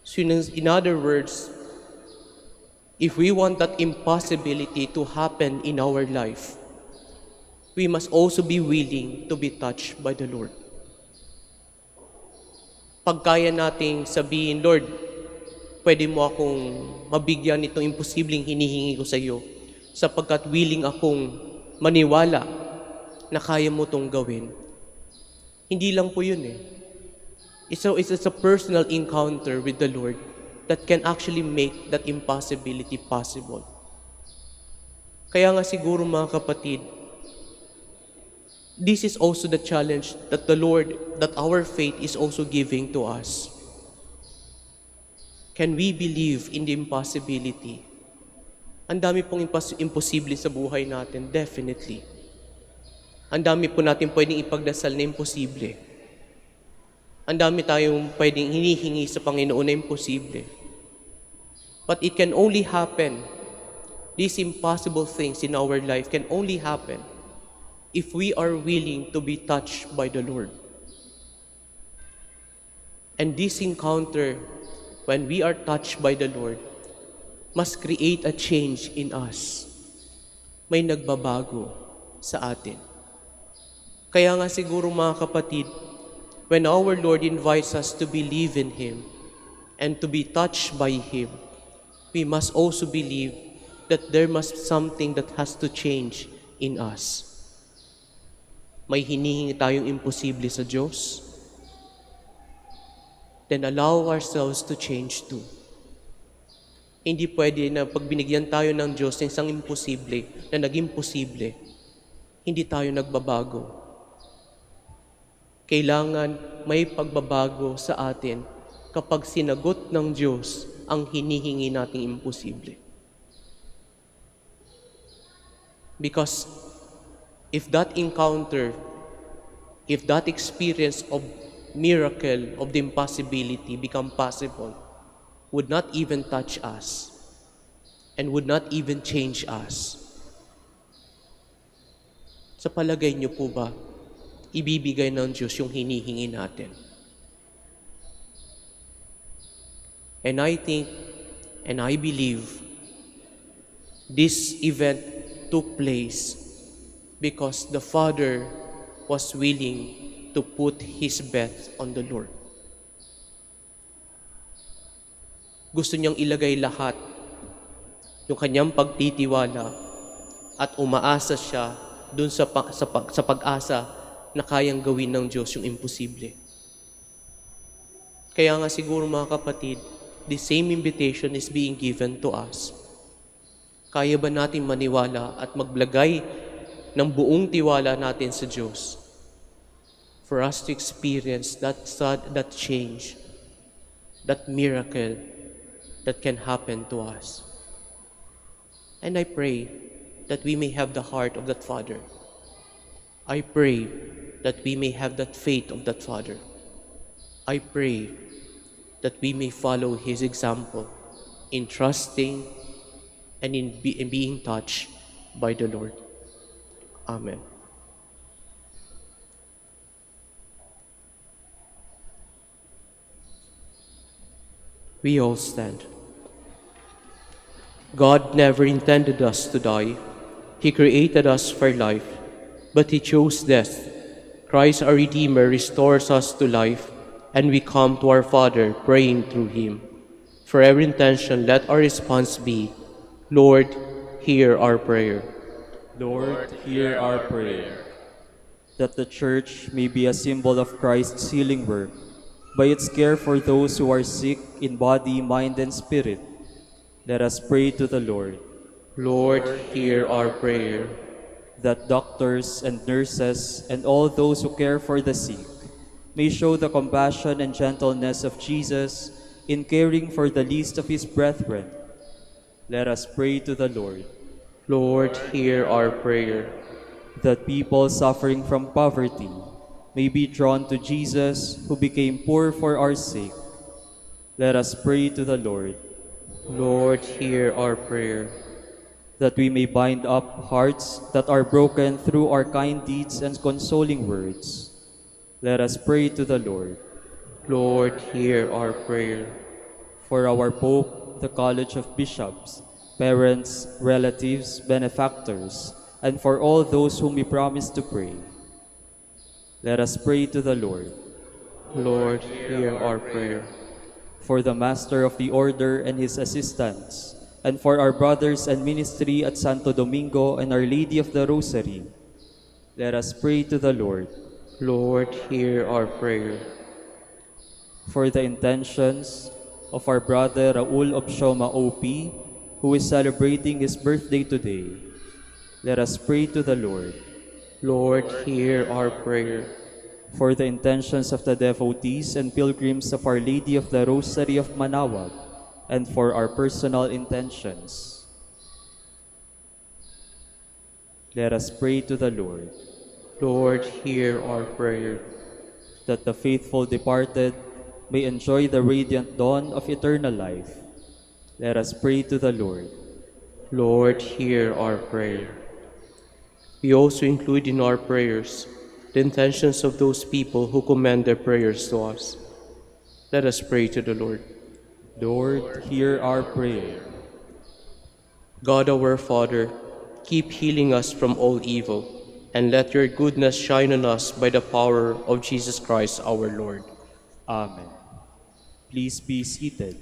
So in other words, if we want that impossibility to happen in our life, we must also be willing to be touched by the Lord. Pag kaya nating sabihin, Lord, pwede mo akong mabigyan nitong imposibleng hinihingi ko sa iyo sapagkat willing akong maniwala na kaya mo itong gawin. Hindi lang po yun eh. It's a personal encounter with the Lord that can actually make that impossibility possible. Kaya nga siguro mga kapatid, this is also the challenge that our faith is also giving to us. Can we believe in the impossibility? Ang dami pong imposible sa buhay natin, definitely. Ang dami po natin pwedeng ipagdasal na imposible. Ang dami tayong pwedeng hinihingi sa Panginoon na imposible. But it can only happen, these impossible things in our life can only happen if we are willing to be touched by the Lord. And this encounter, when we are touched by the Lord, must create a change in us. May nagbabago sa atin. Kaya nga siguro mga kapatid, when our Lord invites us to believe in Him and to be touched by Him, we must also believe that there must be something that has to change in us. May hinihingi tayong imposible sa Diyos, then allow ourselves to change too. Hindi pwede na pag binigyan tayo ng Diyos ng isang imposible na naging posible, hindi tayo nagbabago. Kailangan may pagbabago sa atin kapag sinagot ng Diyos ang hinihingi nating imposible. Because if that encounter, if that experience of miracle of the impossibility become possible, would not even touch us and would not even change us. Sa palagay niyo po ba, ibibigay ng Diyos yung hinihingi natin? And I think, and I believe, this event took place because the Father was willing to put His bet on the Lord. Gusto niyang ilagay lahat yung kanyang pagtitiwala at umaasa siya dun sa pag-asa na kayang gawin ng Diyos yung imposible. Kaya nga siguro mga kapatid, the same invitation is being given to us. Kaya ba natin maniwala at maglagay ng buong tiwala natin sa Diyos for us to experience that change, that miracle that can happen to us? And I pray that we may have the heart of that Father. I pray that we may have that faith of that Father. I pray that we may follow His example in trusting and in being touched by the Lord. Amen. We all stand. God never intended us to die. He created us for life, but He chose death. Christ our Redeemer restores us to life, and we come to our Father praying through Him. For every intention, let our response be, Lord, hear our prayer. Lord, hear our prayer. That the Church may be a symbol of Christ's healing work by its care for those who are sick in body, mind, and spirit. Let us pray to the Lord. Lord, hear our prayer. That doctors and nurses and all those who care for the sick may show the compassion and gentleness of Jesus in caring for the least of His brethren. Let us pray to the Lord. Lord, hear our prayer. That people suffering from poverty may be drawn to Jesus, who became poor for our sake. Let us pray to the Lord. Lord, hear our prayer. That we may bind up hearts that are broken through our kind deeds and consoling words. Let us pray to the Lord. Lord, hear our prayer. For our Pope, the College of Bishops, parents, relatives, benefactors, and for all those whom we promise to pray. Let us pray to the Lord. Lord, hear our prayer. For the Master of the Order and his assistants, and for our brothers and ministry at Santo Domingo and Our Lady of the Rosary, let us pray to the Lord. Lord, hear our prayer. For the intentions of our brother Raul Obshoma OP, who is celebrating his birthday today, let us pray to the Lord. Lord, hear our prayer. For the intentions of the devotees and pilgrims of Our Lady of the Rosary of Manaoag, and for our personal intentions, let us pray to the Lord. Lord, hear our prayer. That the faithful departed may enjoy the radiant dawn of eternal life, let us pray to the Lord. Lord, hear our prayer. We also include in our prayers the intentions of those people who commend their prayers to us. Let us pray to the Lord. Lord, hear our prayer. God our Father, keep healing us from all evil, and let your goodness shine on us by the power of Jesus Christ our Lord. Amen. Please be seated.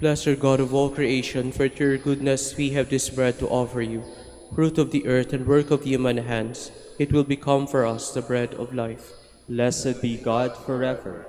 Blessed God of all creation, for through your goodness we have this bread to offer you, fruit of the earth and work of human hands. It will become for us the bread of life. Blessed be God forever.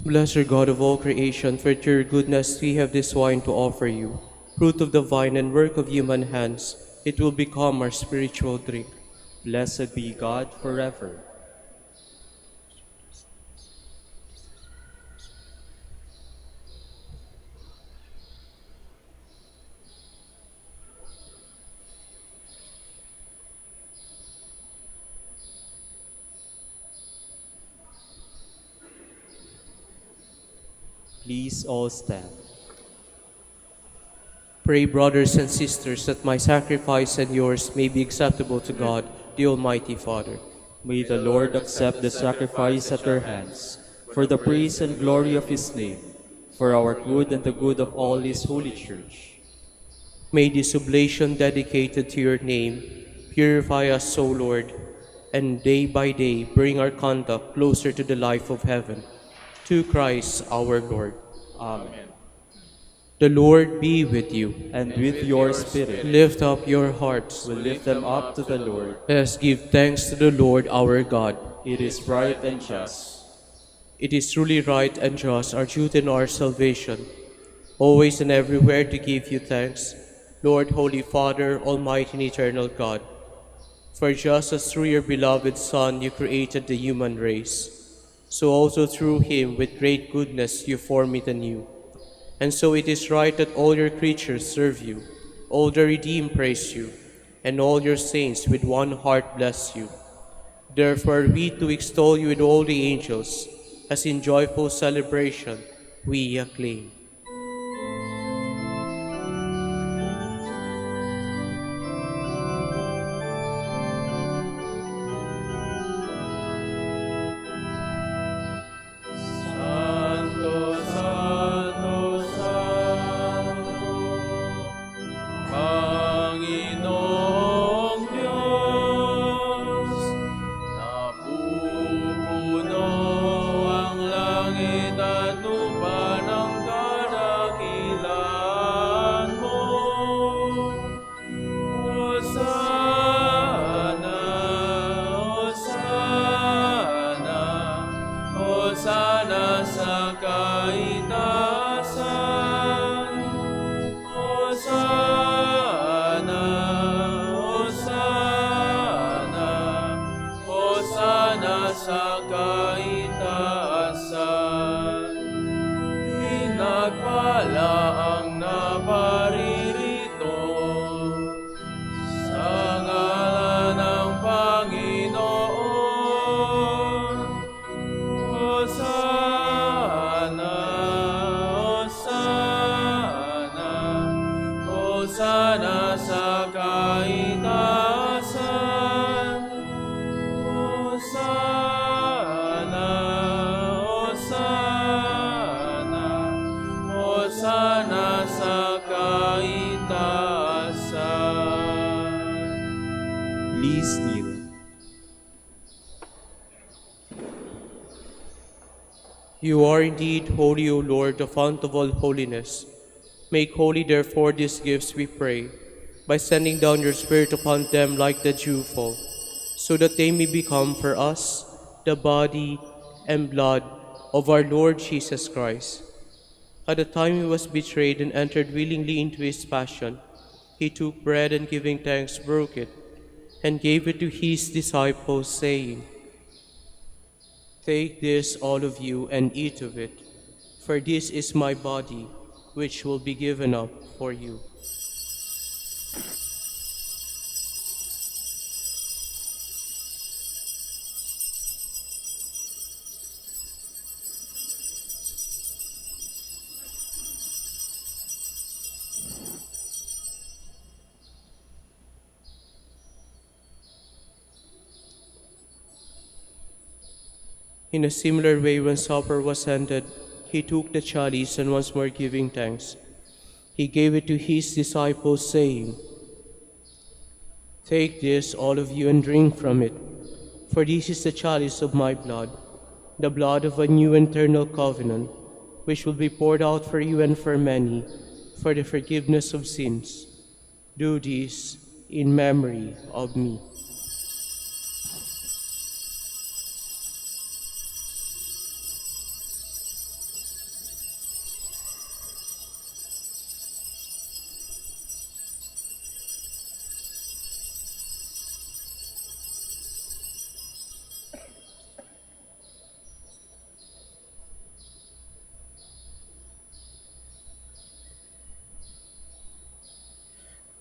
Blessed God of all creation, for through your goodness we have this wine to offer you, fruit of the vine and work of human hands. It will become our spiritual drink. Blessed be God forever. Please all stand. Pray, brothers and sisters, that my sacrifice and yours may be acceptable to God, the Almighty Father. May the Lord accept the sacrifice at our hands, for the praise and glory of His name, for our good and the good of all His holy Church. May this oblation dedicated to your name purify us, O Lord, and day by day bring our conduct closer to the life of heaven. Through Christ our Lord. Amen. The Lord be with you. And with your spirit, Lift up your hearts. we lift them up to the Lord. Let us give thanks to the Lord our God. It is right and just. It is truly right and just, our duty and our salvation, always and everywhere to give you thanks, Lord, Holy Father, Almighty and Eternal God. For just as through your beloved Son you created the human race, so also through him with great goodness you form it anew. And so it is right that all your creatures serve you, all the redeemed praise you, and all your saints with one heart bless you. Therefore we too extol you with all the angels, as in joyful celebration we acclaim. Santo, Santo, Santo, Panginoong Diyos, napupuno ang langit at lupa ng kadakilan mo. Hosana, Hosana, Hosana sa kaitaasan. Hosana, Hosana, Hosana sa kaitaasan. Pinagpala ang naparirito sa ngalan ng Panginoon. Hosana, Hosana, Hosana sa kaitaasan. Hosana, Hosana, Hosana sa kaitaasan. Please kneel. You are indeed holy, O Lord, the fount of all holiness. Make holy, therefore, these gifts, we pray, by sending down your Spirit upon them like the dewfall, so that they may become for us the body and blood of our Lord Jesus Christ. At the time he was betrayed and entered willingly into his passion, he took bread and giving thanks broke it, and gave it to his disciples, saying, Take this, all of you, and eat of it, for this is my body, which will be given up for you. In a similar way, when supper was ended, he took the chalice, and once more giving thanks, he gave it to his disciples, saying, Take this, all of you, and drink from it, for this is the chalice of my blood, the blood of a new and eternal covenant, which will be poured out for you and for many, for the forgiveness of sins. Do this in memory of me.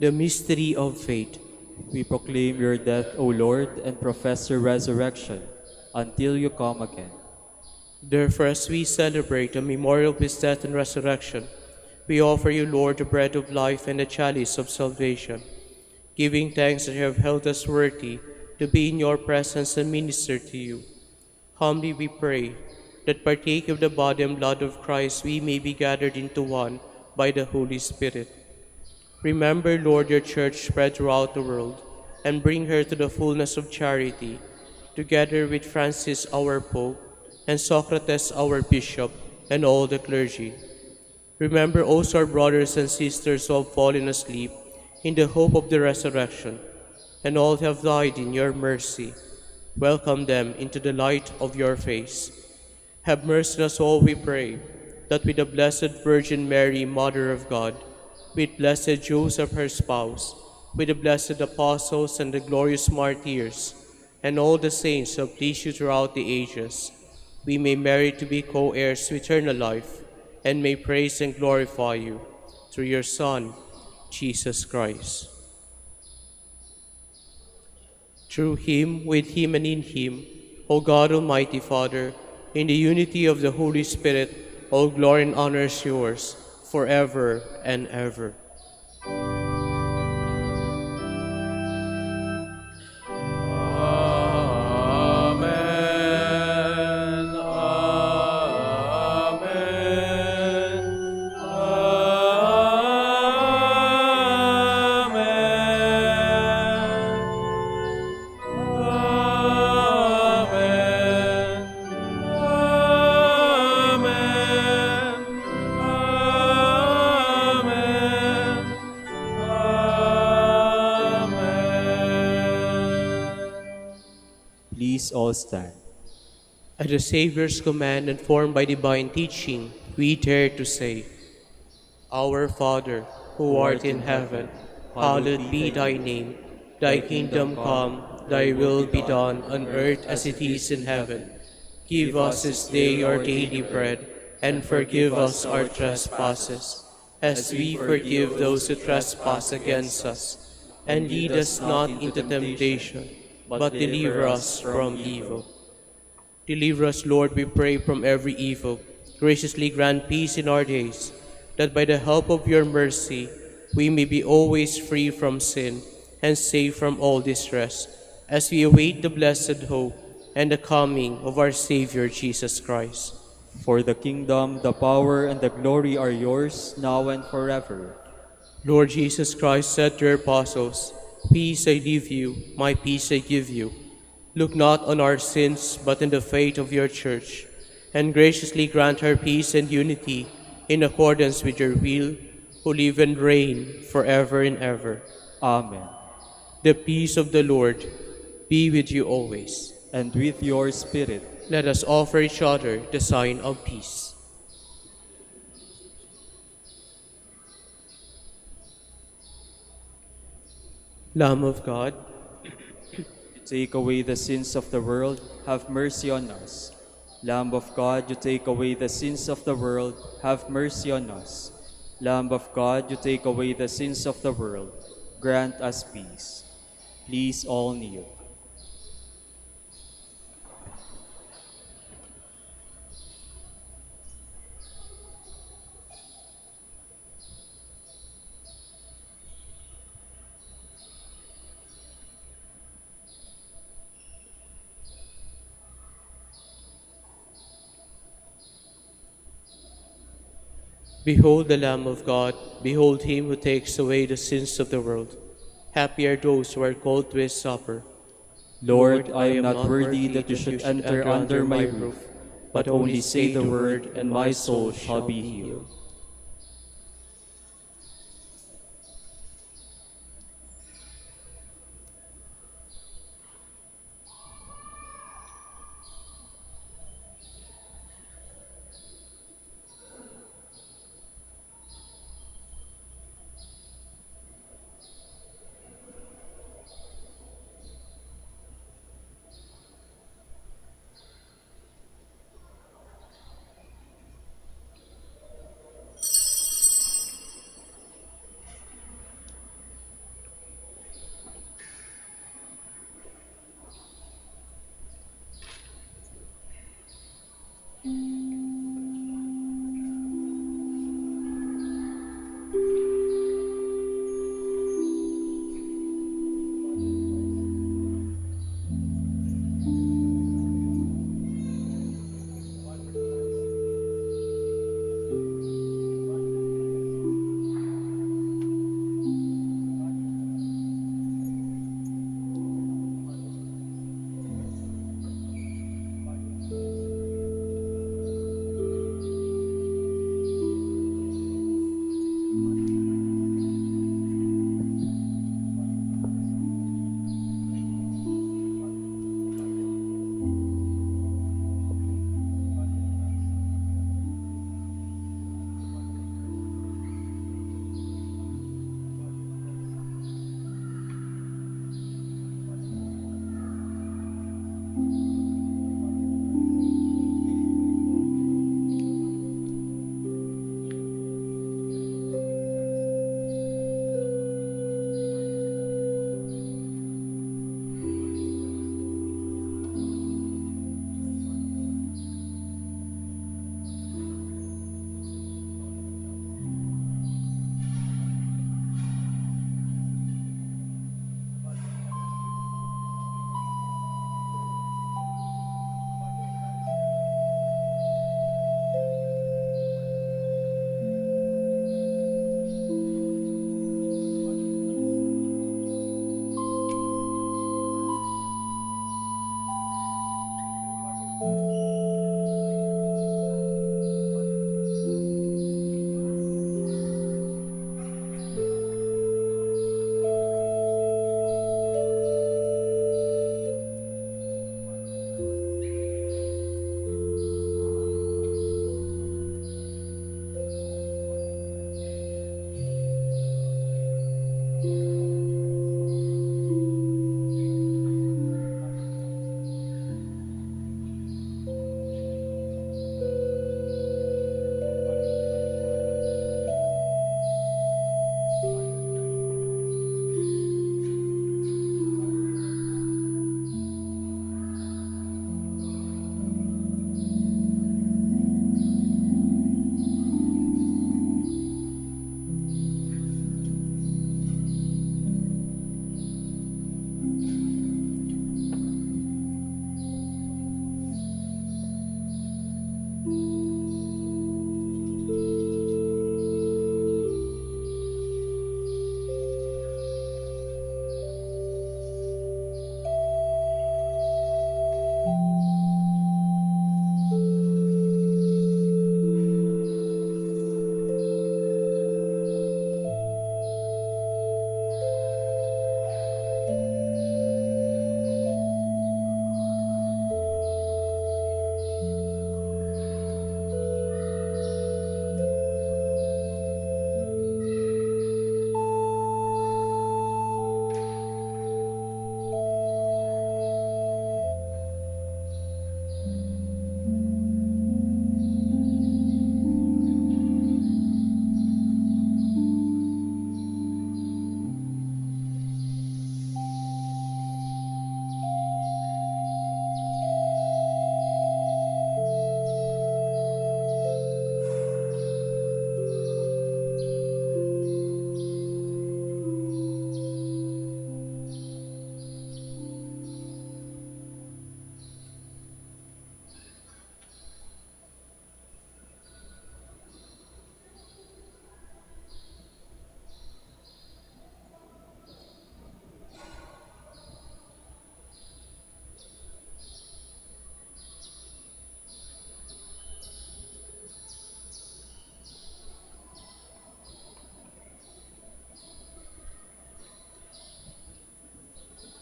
The mystery of faith. We proclaim your death, O Lord, and profess your resurrection until you come again. Therefore, as we celebrate the memorial of his death and resurrection, we offer you, Lord, the bread of life and the chalice of salvation, giving thanks that you have held us worthy to be in your presence and minister to you. Humbly we pray that partake of the body and blood of Christ, we may be gathered into one by the Holy Spirit. Remember, Lord, your church spread throughout the world, and bring her to the fullness of charity, together with Francis our Pope, and Socrates our Bishop, and all the clergy. Remember also our brothers and sisters who have fallen asleep in the hope of the resurrection, and all who have died in your mercy. Welcome them into the light of your face. Have mercy on us all, we pray, that with the Blessed Virgin Mary, Mother of God, with blessed Joseph her spouse, with the blessed apostles and the glorious martyrs, and all the saints who have pleased you throughout the ages, we may merit to be co-heirs to eternal life, and may praise and glorify you through your Son, Jesus Christ. Through him, with him, and in him, O God Almighty Father, in the unity of the Holy Spirit, all glory and honor is yours, forever and ever. Amen. Amen. Please all stand. At the Savior's command and formed by divine teaching, we dare to say, Our Father, who art in heaven, hallowed be thy name. Thy kingdom come, thy will be done on earth as it is in heaven. Give us this day our daily bread, and forgive us our trespasses, as we forgive those who trespass against us. And lead us not into temptation, but deliver us from evil. Deliver us, Lord, we pray, from every evil. Graciously grant peace in our days, that by the help of your mercy we may be always free from sin and safe from all distress, as we await the blessed hope and the coming of our Savior Jesus Christ. For the kingdom, the power, and the glory are yours, now and forever. Lord Jesus Christ said to your apostles, Peace I leave you, my peace I give you. Look not on our sins, but on the faith of your church, and graciously grant her peace and unity in accordance with your will, who live and reign forever and ever. Amen. The peace of the Lord be with you always. And with your spirit. Let us offer each other the sign of peace. Lamb of God, You take away the sins of the world, have mercy on us. Lamb of God, you take away the sins of the world, have mercy on us. Lamb of God, you take away the sins of the world, grant us peace. Please all kneel. behold the Lamb of God, behold him who takes away the sins of the world. Happy are those who are called to his supper. Lord, I am not worthy that you should enter under my roof, but only say the word, and my soul shall be healed.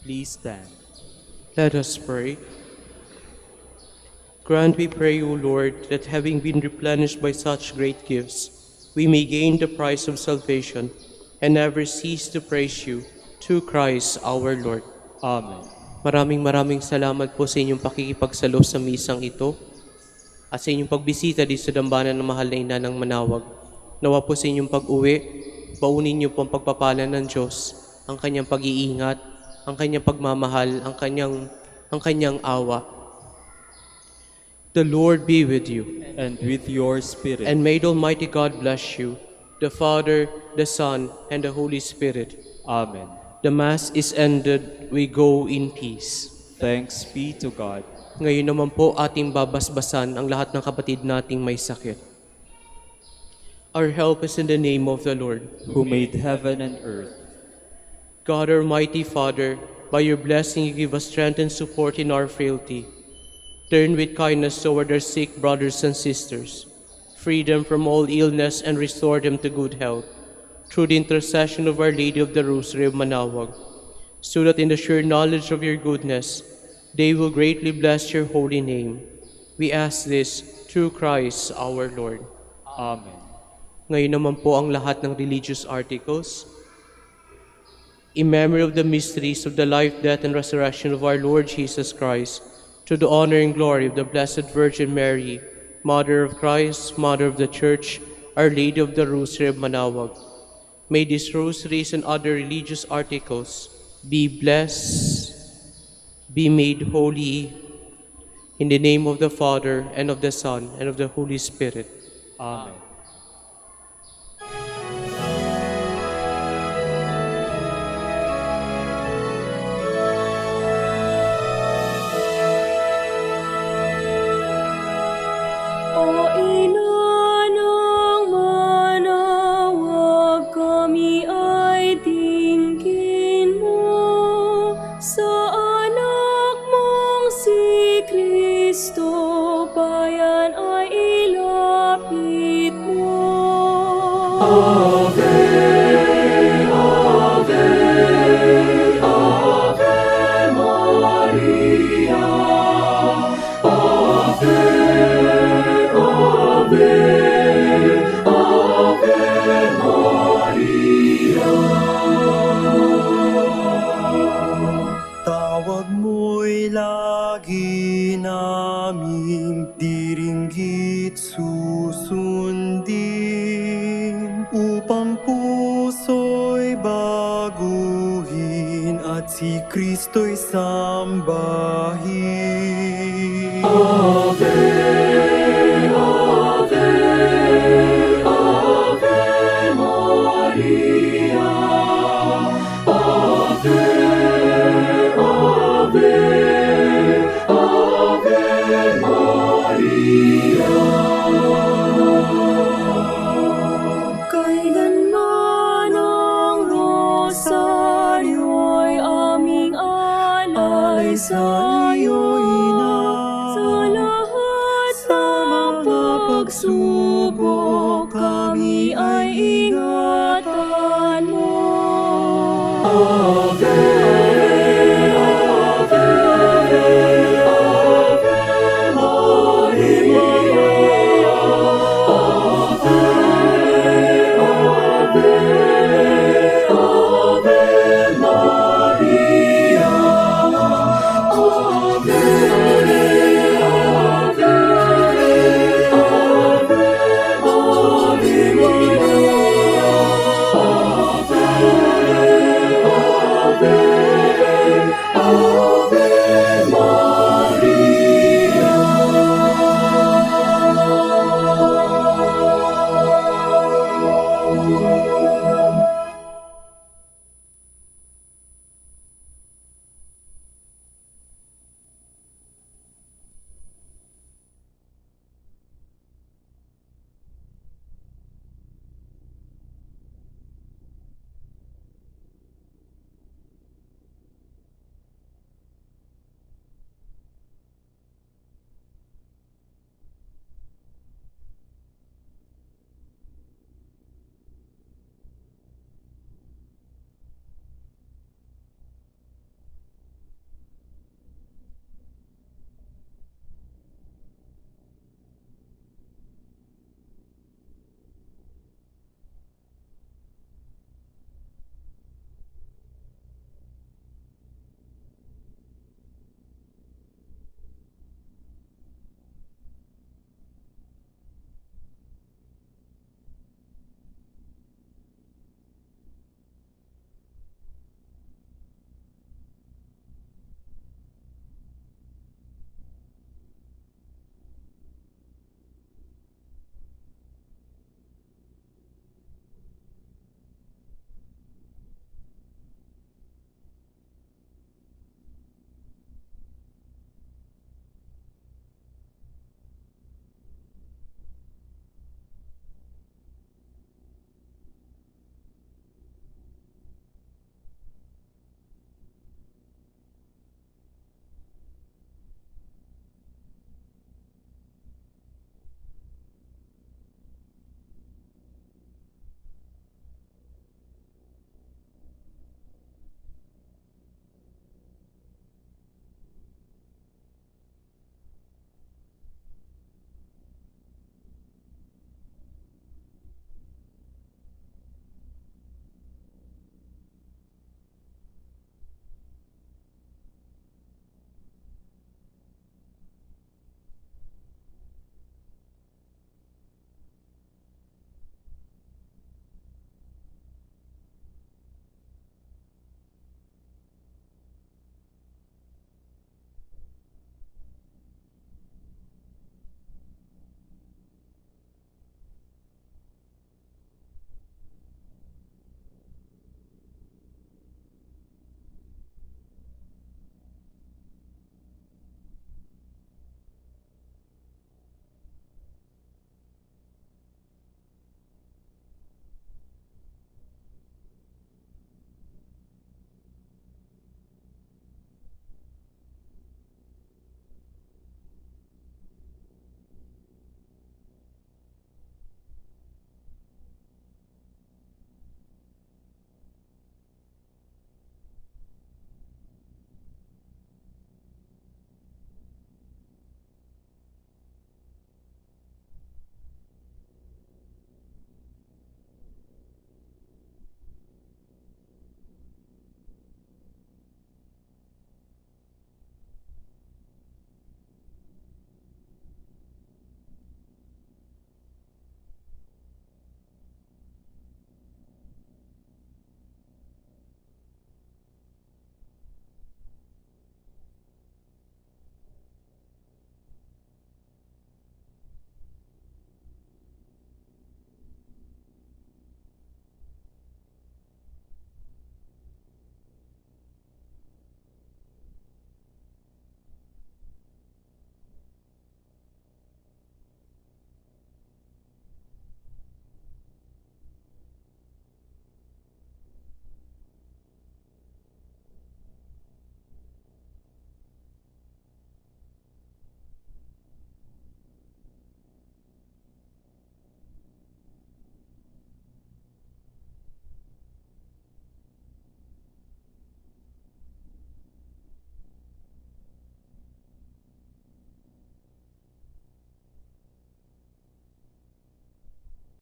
Please stand. Let us pray. Grant, we pray, O Lord, that having been replenished by such great gifts, we may gain the prize of salvation and never cease to praise you, through Christ our Lord. Amen. Maraming salamat po sa inyong pakikipagsalo sa misang ito at sa inyong pagbisita dito sa dambana ng mahal na ina ng Manaoag. Nawa po sa inyong pag-uwi, baunin niyo po ang pagpapala ng Diyos, ang kanyang pag-iingat, ang kanyang pagmamahal, ang kanyang awa. The Lord be with you. And with your spirit. And may the Almighty God bless you, the Father, the Son, and the Holy Spirit. Amen. The Mass is ended. We go in peace. Thanks be to God. Ngayon naman po ating babasbasan ang lahat ng kapatid nating may sakit. Our help is in the name of the Lord, who made heaven and earth. God, our mighty Father, by your blessing you give us strength and support in our frailty. Turn with kindness toward our sick brothers and sisters. Free them from all illness and restore them to good health. Through the intercession of Our Lady of the Rosary of Manaoag, so that in the sure knowledge of your goodness, they will greatly bless your holy name. We ask this through Christ our Lord. Amen. Ngayon naman po ang lahat ng religious articles. In memory of the mysteries of the life, death, and resurrection of our Lord Jesus Christ, to the honor and glory of the Blessed Virgin Mary, Mother of Christ, Mother of the Church, Our Lady of the Rosary of Manaoag, may these rosaries and other religious articles be blessed, be made holy, in the name of the Father, and of the Son, and of the Holy Spirit. Amen. O ina ng Manaoag, kami ay tingin mo sa anak mong si Kristo, bayan ay ilapit mo. Ave, Ave, Ave Maria, Ave, Ave, Ave Maria. Tawag mo'y lagi naming diringgit susundin, upang puso'y baguhin at si Kristo'y sambahin. Ave, Ave, Ave Maria, Ave, Ave, Ave Maria. Kailanman ang rosaryo'y aming alay sa iyo, Ina. Sa lahat ng pagsubok kami ay ingat.